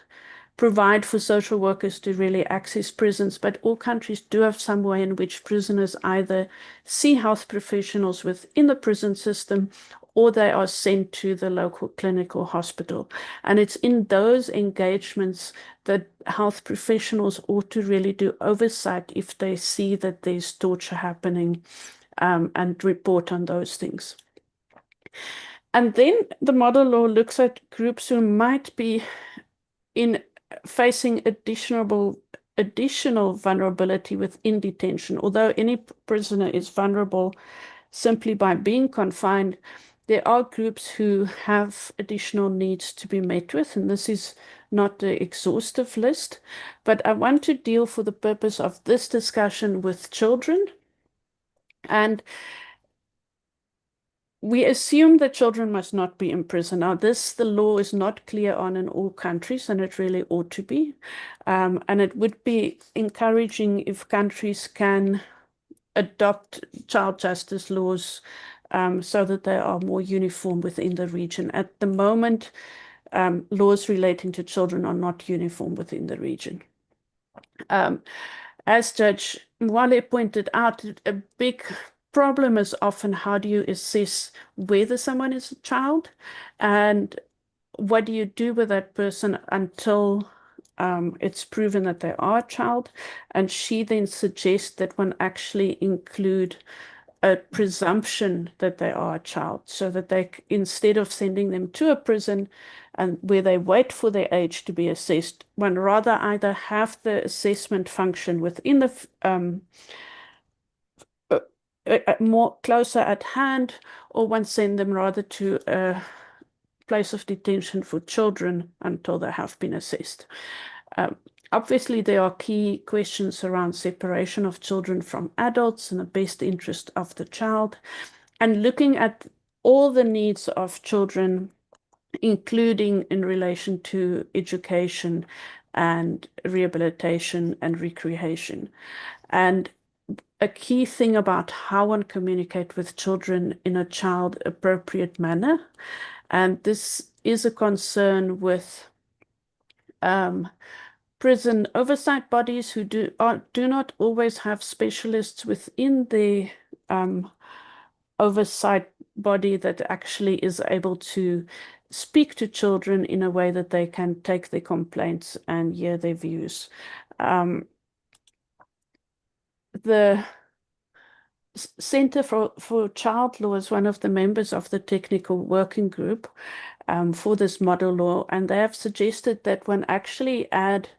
provide for social workers to really access prisons, but all countries do have some way in which prisoners either see health professionals within the prison system, or they are sent to the local clinic or hospital. And it's in those engagements that health professionals ought to really do oversight if they see that there's torture happening, and report on those things. And then the model law looks at groups who might be facing additional vulnerability within detention. Although any prisoner is vulnerable simply by being confined, there are groups who have additional needs to be met with, and this is not the exhaustive list, but I want to deal for the purpose of this discussion with children. And we assume that children must not be in prison. Now, the law is not clear on in all countries, and it really ought to be. And it would be encouraging if countries can adopt child justice laws so that they are more uniform within the region. At the moment, laws relating to children are not uniform within the region. As Judge Mwale pointed out, a big problem is often how do you assess whether someone is a child and what do you do with that person until it's proven that they are a child. And she then suggests that one actually include a presumption that they are a child, so that they, instead of sending them to a prison and where they wait for their age to be assessed, one rather either have the assessment function within the more closer at hand, or one send them rather to a place of detention for children until they have been assessed. Obviously, there are key questions around separation of children from adults and the best interest of the child, and looking at all the needs of children, including in relation to education and rehabilitation and recreation. And a key thing about how one communicate with children in a child-appropriate manner, and this is a concern with prison oversight bodies who do not always have specialists within the oversight body that actually is able to speak to children in a way that they can take their complaints and hear their views. The Center for Child Law is one of the members of the technical working group for this model law, and they have suggested that one actually add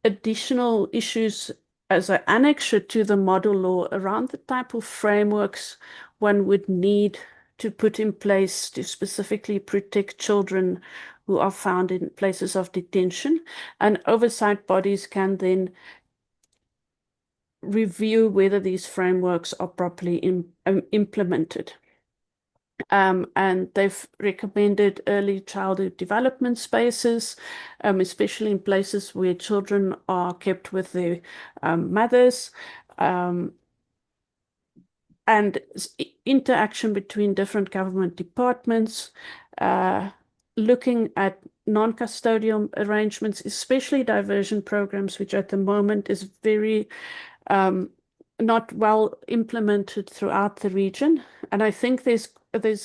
additional issues as an annexure to the model law around the type of frameworks one would need to put in place to specifically protect children who are found in places of detention, and oversight bodies can then review whether these frameworks are properly implemented. And they've recommended early childhood development spaces, especially in places where children are kept with their mothers, and interaction between different government departments, looking at non-custodial arrangements, especially diversion programs, which at the moment is very not well implemented throughout the region. And I think there's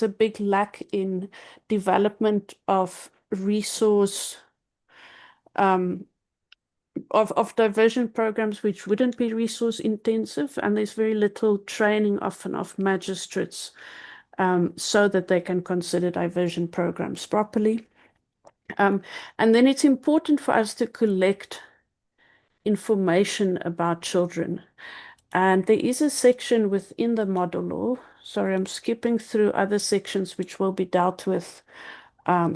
a big lack in development of resource of diversion programs which wouldn't be resource intensive, and there's very little training often of magistrates so that they can consider diversion programs properly. And then it's important for us to collect information about children. And there is a section within the model law. Sorry, I'm skipping through other sections which will be dealt with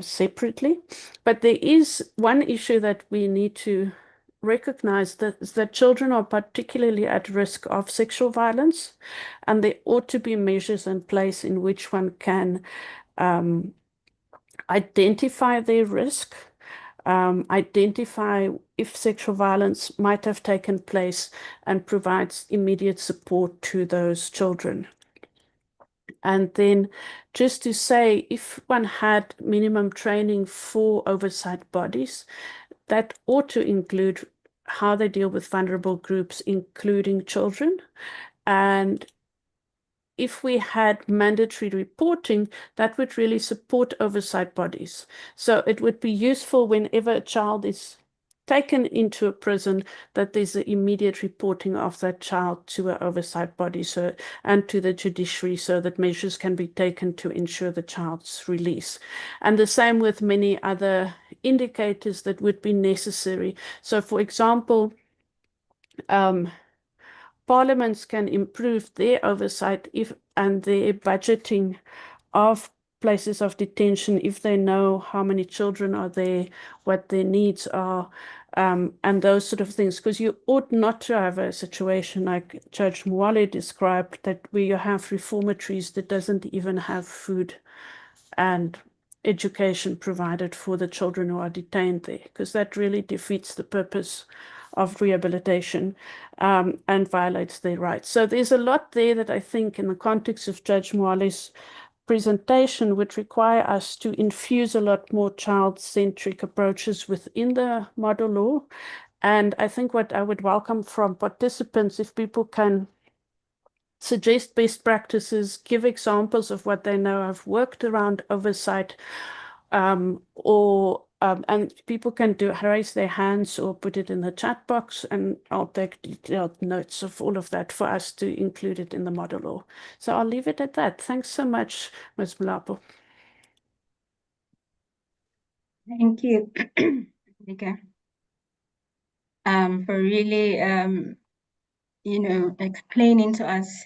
separately. But there is one issue that we need to recognize, that children are particularly at risk of sexual violence, and there ought to be measures in place in which one can identify their risk, identify if sexual violence might have taken place, and provides immediate support to those children. And then just to say, if one had minimum training for oversight bodies, that ought to include how they deal with vulnerable groups, including children. And if we had mandatory reporting, that would really support oversight bodies. So it would be useful whenever a child is taken into a prison that there's an immediate reporting of that child to an oversight body and to the judiciary, so that measures can be taken to ensure the child's release. And the same with many other indicators that would be necessary. So, for example, parliaments can improve their oversight and their budgeting of places of detention if they know how many children are there, what their needs are, and those sort of things. Because you ought not to have a situation like Judge Mwale described, that where you have reformatories that doesn't even have food and education provided for the children who are detained there, because that really defeats the purpose of rehabilitation and violates their rights. So there's a lot there that I think in the context of Judge Mwale's presentation would require us to infuse a lot more child-centric approaches within the model law. And I think what I would welcome from participants, if people can suggest best practices, give examples of what they know have worked around oversight, and people can raise their hands or put it in the chat box, and I'll take detailed notes of all of that for us to include it in the model law. So I'll leave it at that. Thanks so much, Ms. Mlapo. Thank you, Nika, for really, explaining to us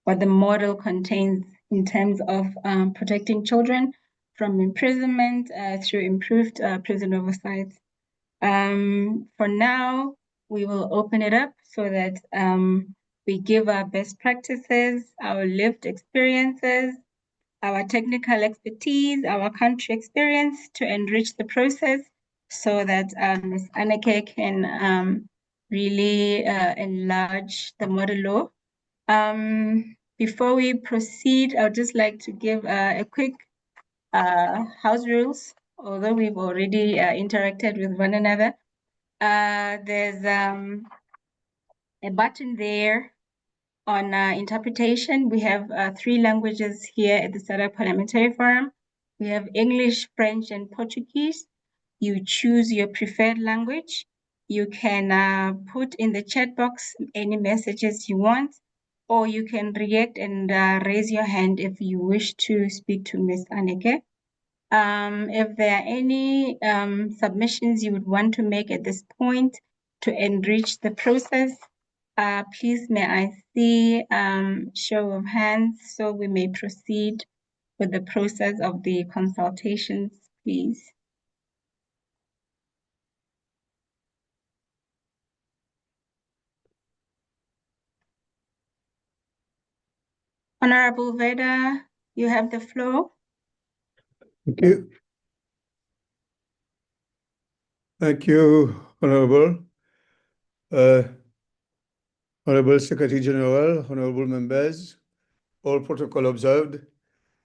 what the model contains in terms of protecting children from imprisonment through improved prison oversight. For now, we will open it up so that we give our best practices, our lived experiences, our technical expertise, our country experience to enrich the process so that Ms. Anneke can really enlarge the model law. Before we proceed, I would just like to give a quick house rules, although we've already interacted with one another. There's a button there on interpretation. We have 3 languages here at the SADC Parliamentary Forum. We have English, French, and Portuguese. You choose your preferred language. You can put in the chat box any messages you want, or you can react and raise your hand if you wish to speak to Ms. Anneke. If there are any submissions you would want to make at this point to enrich the process, please may I see show of hands so we may proceed with the process of the consultations, please. Honorable Veda, you have the floor. Thank you. Thank you, Honorable. Honorable Secretary General, Honorable members, all protocol observed.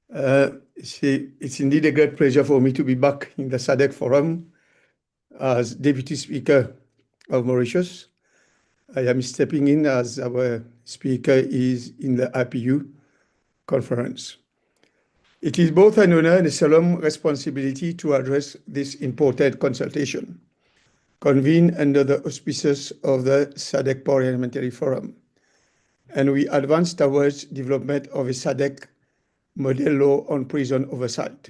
It's indeed a great pleasure for me to be back in the SADC Forum as Deputy Speaker of Mauritius. I am stepping in as our Speaker is in the IPU conference. It is both an honor and a solemn responsibility to address this important consultation, convened under the auspices of the SADC Parliamentary Forum, and we advance towards development of a SADC model law on prison oversight.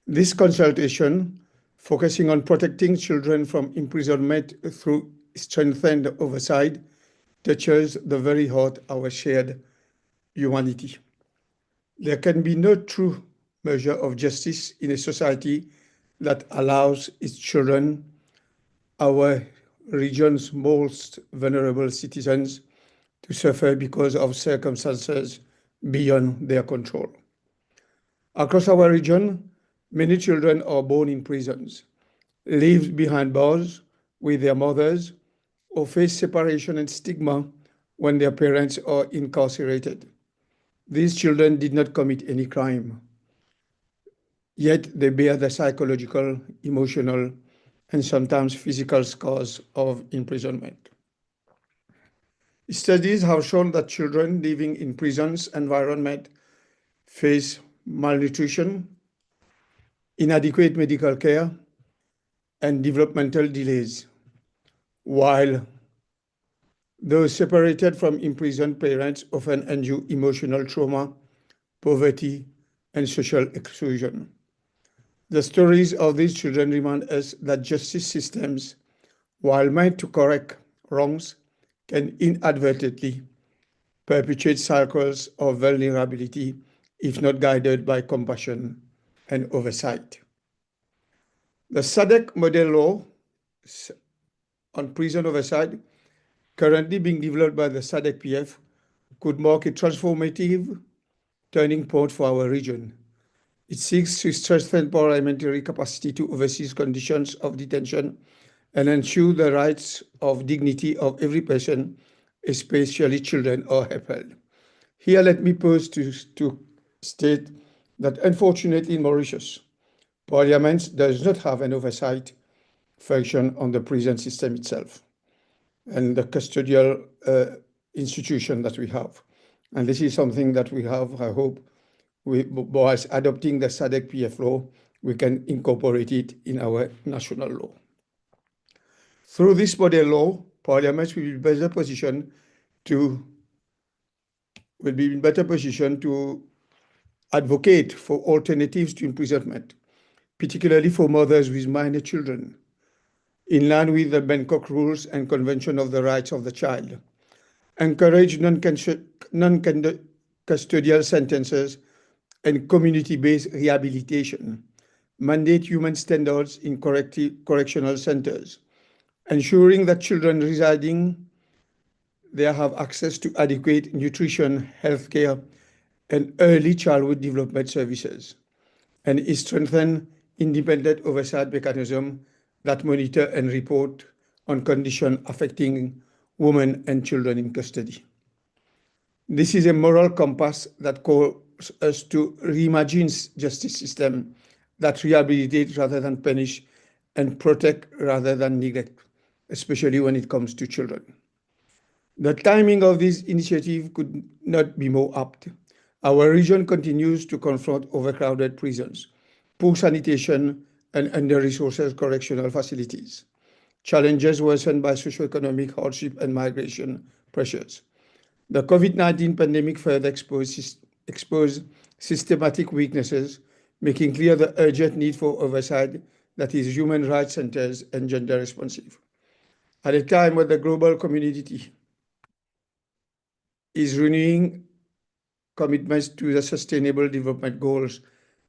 This consultation, focusing on protecting children from imprisonment through strengthened oversight, touches the very heart of our shared humanity. There can be no true measure of justice in a society that allows its children, our region's most vulnerable citizens, to suffer because of circumstances beyond their control. Across our region, many children are born in prisons, live behind bars with their mothers, or face separation and stigma when their parents are incarcerated. These children did not commit any crime, yet they bear the psychological, emotional, and sometimes physical scars of imprisonment. Studies have shown that children living in prisons environment face malnutrition, inadequate medical care, and developmental delays, while those separated from imprisoned parents often endure emotional trauma, poverty, and social exclusion. The stories of these children remind us that justice systems, while meant to correct wrongs, can inadvertently perpetuate cycles of vulnerability if not guided by compassion and oversight. The SADC model law on prison oversight, currently being developed by the SADC PF, could mark a transformative turning point for our region. It seeks to strengthen parliamentary capacity to oversee conditions of detention and ensure the rights of dignity of every person, especially children, are upheld. Here, let me pause to state that unfortunately in Mauritius, Parliament does not have an oversight function on the prison system itself and the custodial institution that we have. And this is something that we have, I hope, by adopting the SADC PF law, we can incorporate it in our national law. Through this model law, Parliament will be in better position to advocate for alternatives to imprisonment, particularly for mothers with minor children, in line with the Bangkok Rules and Convention of the Rights of the Child, encourage non-custodial sentences and community-based rehabilitation, mandate human standards in correctional centers, ensuring that children residing there have access to adequate nutrition, healthcare, and early childhood development services, and strengthen independent oversight mechanism that monitor and report on conditions affecting women and children in custody. This is a moral compass that calls us to reimagine justice system that rehabilitate rather than punish and protect rather than neglect, especially when it comes to children. The timing of this initiative could not be more apt. Our region continues to confront overcrowded prisons, poor sanitation, and under-resourced correctional facilities. Challenges worsened by socioeconomic hardship and migration pressures. The COVID-19 pandemic further exposed systematic weaknesses, making clear the urgent need for oversight that is human rights centers and gender responsive. At a time when the global community is renewing commitments to the Sustainable Development Goals,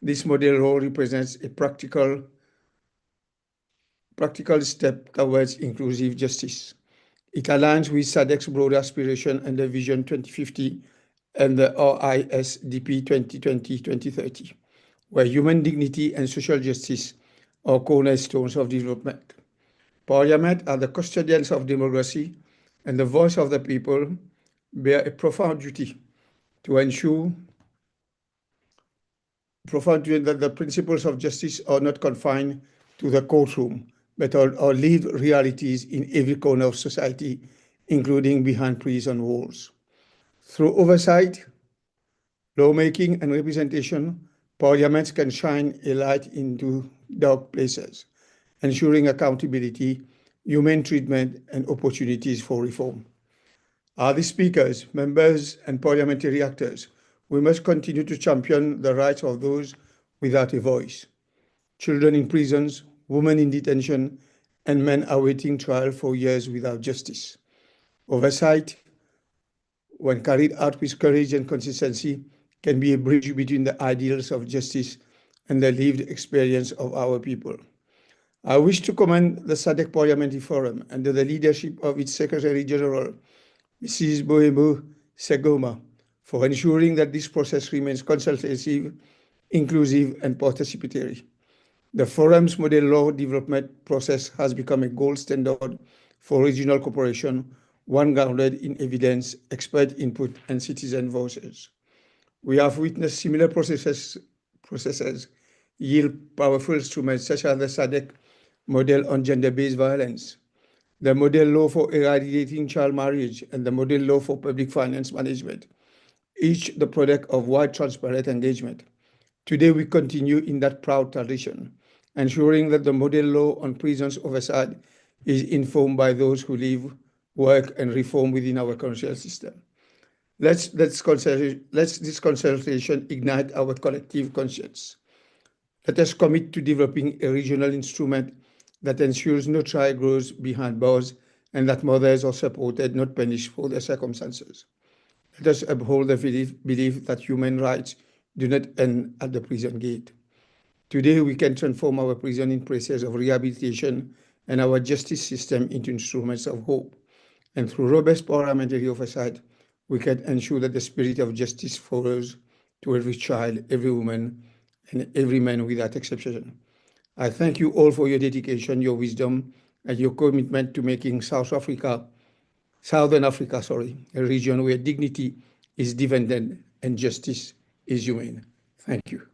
this model law represents a practical step towards inclusive justice. It aligns with SADC's broad aspiration and the Vision 2050 and the RISDP 2020-2030, where human dignity and social justice are cornerstones of development. Parliament, as the custodians of democracy and the voice of the people, bear a profound duty to ensure that the principles of justice are not confined to the courtroom, but are lived realities in every corner of society, including behind prison walls. Through oversight, lawmaking, and representation, parliaments can shine a light into dark places, ensuring accountability, humane treatment, and opportunities for reform. As the speakers, members, and parliamentary actors, we must continue to champion the rights of those without a voice. Children in prisons, women in detention, and men awaiting trial for years without justice. Oversight, when carried out with courage and consistency, can be a bridge between the ideals of justice and the lived experience of our people. I wish to commend the SADC Parliamentary Forum under the leadership of its Secretary General, Mrs. Boemo Segoma, for ensuring that this process remains consultative, inclusive, and participatory. The forum's model law development process has become a gold standard for regional cooperation, one grounded in evidence, expert input, and citizen voices. We have witnessed similar processes yield powerful instruments such as the SADC model on gender-based violence, the model law for eradicating child marriage, and the model law for public finance management, each the product of wide transparent engagement. Today, we continue in that proud tradition, ensuring that the model law on prisons oversight is informed by those who live, work, and reform within our constitutional system. Let this consultation ignite our collective conscience. Let us commit to developing a regional instrument that ensures no child grows behind bars and that mothers are supported, not punished for their circumstances. Let us uphold the belief that human rights do not end at the prison gate. Today, we can transform our prison in places of rehabilitation and our justice system into instruments of hope. And through robust parliamentary oversight, we can ensure that the spirit of justice follows to every child, every woman, and every man without exception. I thank you all for your dedication, your wisdom, and your commitment to making Southern Africa, a region where dignity is defended and justice is humane. Thank you.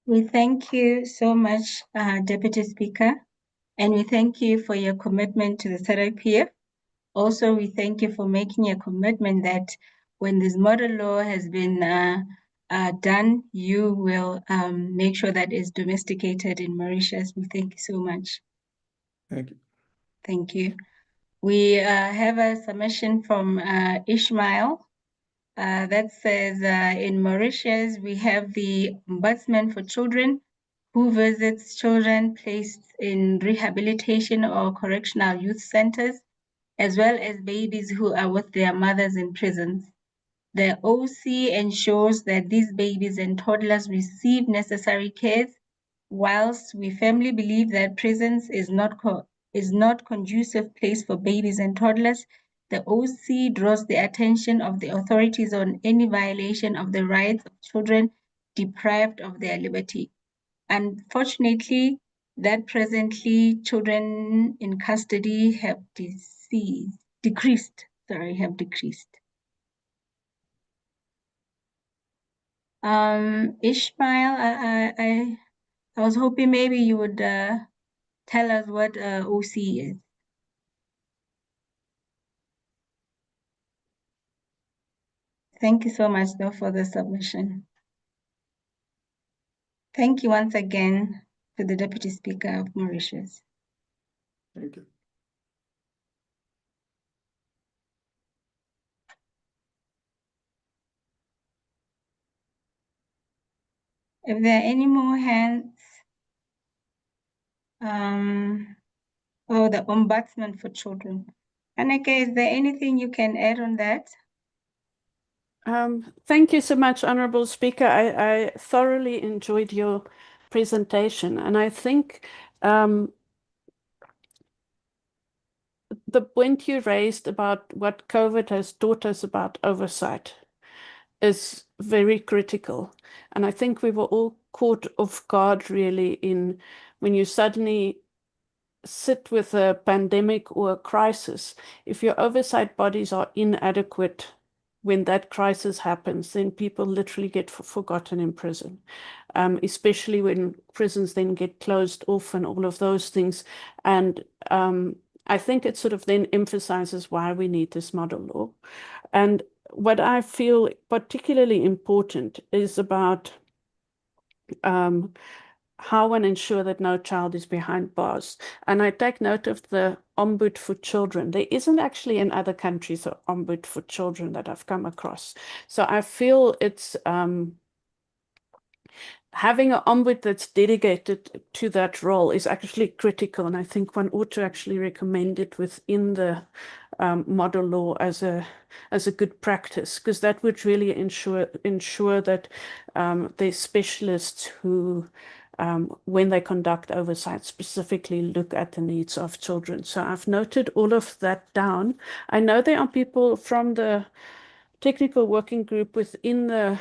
We thank you so much, Deputy Speaker, and we thank you for your commitment to the SADC-PF. Also, we thank you for making a commitment that when this model law has been done, you will make sure that it's domesticated in Mauritius. We thank you so much. Thank you. Thank you. We have a submission from Ishmael that says in Mauritius, we have the Ombudsman for Children who visits children placed in rehabilitation or correctional youth centers, as well as babies who are with their mothers in prisons. The OC ensures that these babies and toddlers receive necessary care, whilst we firmly believe that prisons is not conducive place for babies and toddlers. The OC draws the attention of the authorities on any violation of the rights of children deprived of their liberty. Unfortunately, that presently children in custody have decreased. Ishmael, I was hoping maybe you would tell us what OC is. Thank you so much, though, for the submission. Thank you once again to the Deputy Speaker of Mauritius. Thank you. If there are any more hands, the Ombudsman for Children. Anneke, is there anything you can add on that? Thank you so much, Honourable Speaker. I thoroughly enjoyed your presentation, and I think the point you raised about what COVID has taught us about oversight is very critical. And I think we were all caught off guard, really, in when you suddenly sit with a pandemic or a crisis. If your oversight bodies are inadequate when that crisis happens, then people literally get forgotten in prison, especially when prisons then get closed off and all of those things. And I think it sort of then emphasizes why we need this model law. And what I feel particularly important is about how one ensure that no child is behind bars. And I take note of the Ombud for Children. There isn't actually in other countries an Ombud for Children that I've come across. So I feel it's having an Ombud that's dedicated to that role is actually critical. And I think one ought to actually recommend it within the model law as a good practice, because that would really ensure that there's specialists who when they conduct oversight, specifically look at the needs of children. So I've noted all of that down. I know there are people from the technical working group within the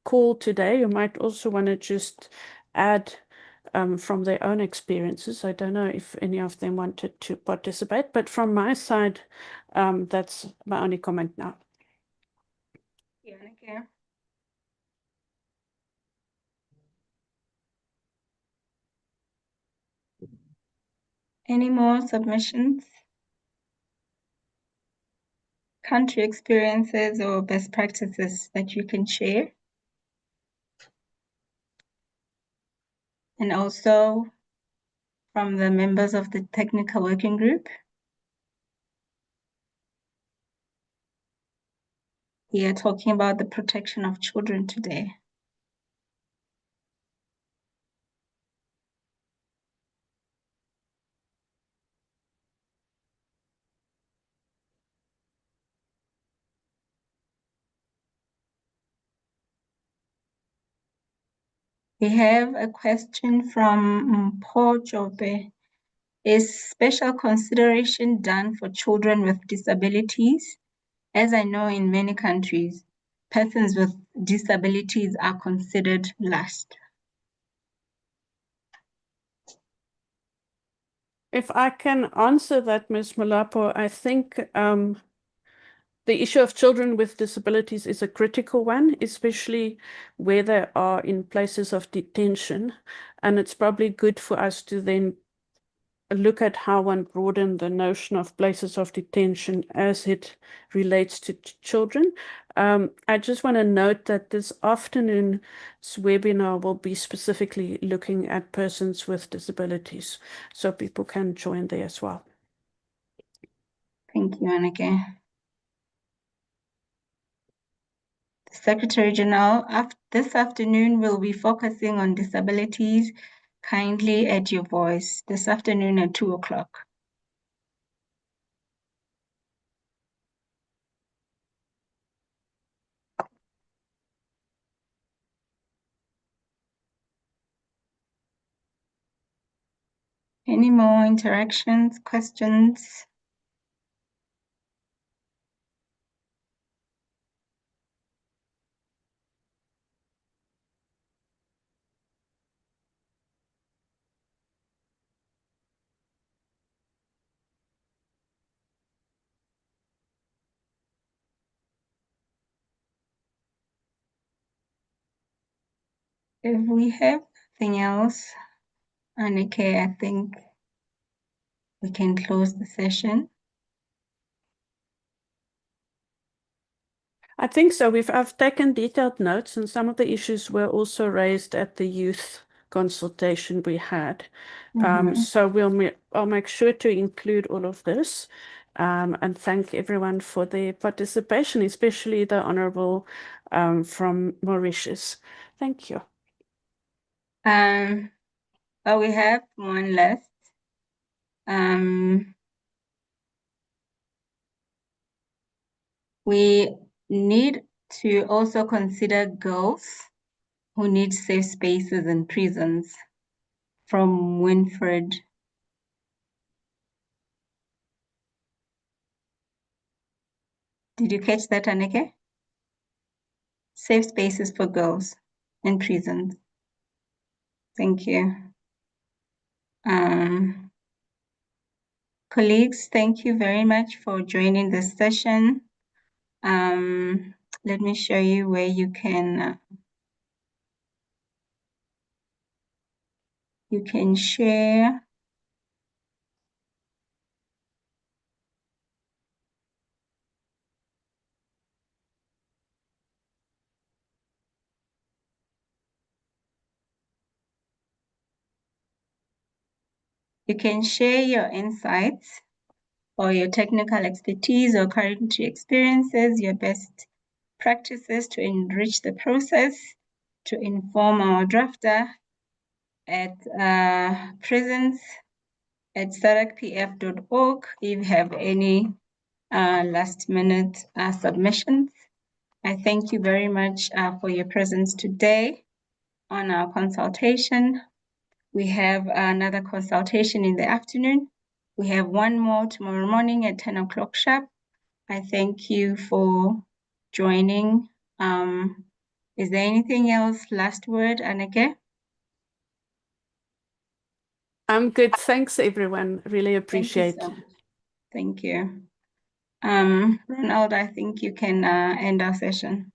call today who might also want to just add from their own experiences. I don't know if any of them wanted to participate, but from my side, that's my only comment now. Yeah, okay. Any more submissions? Country experiences or best practices that you can share? And also from the members of the technical working group? We are talking about the protection of children today. We have a question from Paul Jobe. Is special consideration done for children with disabilities? As I know in many countries, persons with disabilities are considered last. If I can answer that, Ms. Malapo, I think the issue of children with disabilities is a critical one, especially where they are in places of detention. And it's probably good for us to then look at how one broaden the notion of places of detention as it relates to children. I just want to note that this afternoon's webinar will be specifically looking at persons with disabilities, so people can join there as well. Thank you, Anneke. The Secretary General, this afternoon we'll be focusing on disabilities. Kindly add your voice this afternoon at 2 o'clock. Any more interactions, questions? If we have nothing else, Anneke, I think we can close the session. I think so. I've taken detailed notes, and some of the issues were also raised at the youth consultation we had. So I'll make sure to include all of this, and thank everyone for their participation, especially the Honourable from Mauritius. Thank you. But we have one last. We need to also consider girls who need safe spaces in prisons. From Winfred. Did you catch that, Anneke? Safe spaces for girls in prisons. Thank you. Colleagues, thank you very much for joining this session. Let me show you where you can share. You can share your insights or your technical expertise or current experiences, your best practices to enrich the process, to inform our drafter at prisons@sadcpf.org if you have any last minute submissions. I thank you very much for your presence today on our consultation. We have another consultation in the afternoon. We have one more tomorrow morning at 10 o'clock sharp. I thank you for joining. Is there anything else? Last word, Anneke? I'm good. Thanks, everyone. Really appreciate it. Thank you. Ronald, I think you can end our session.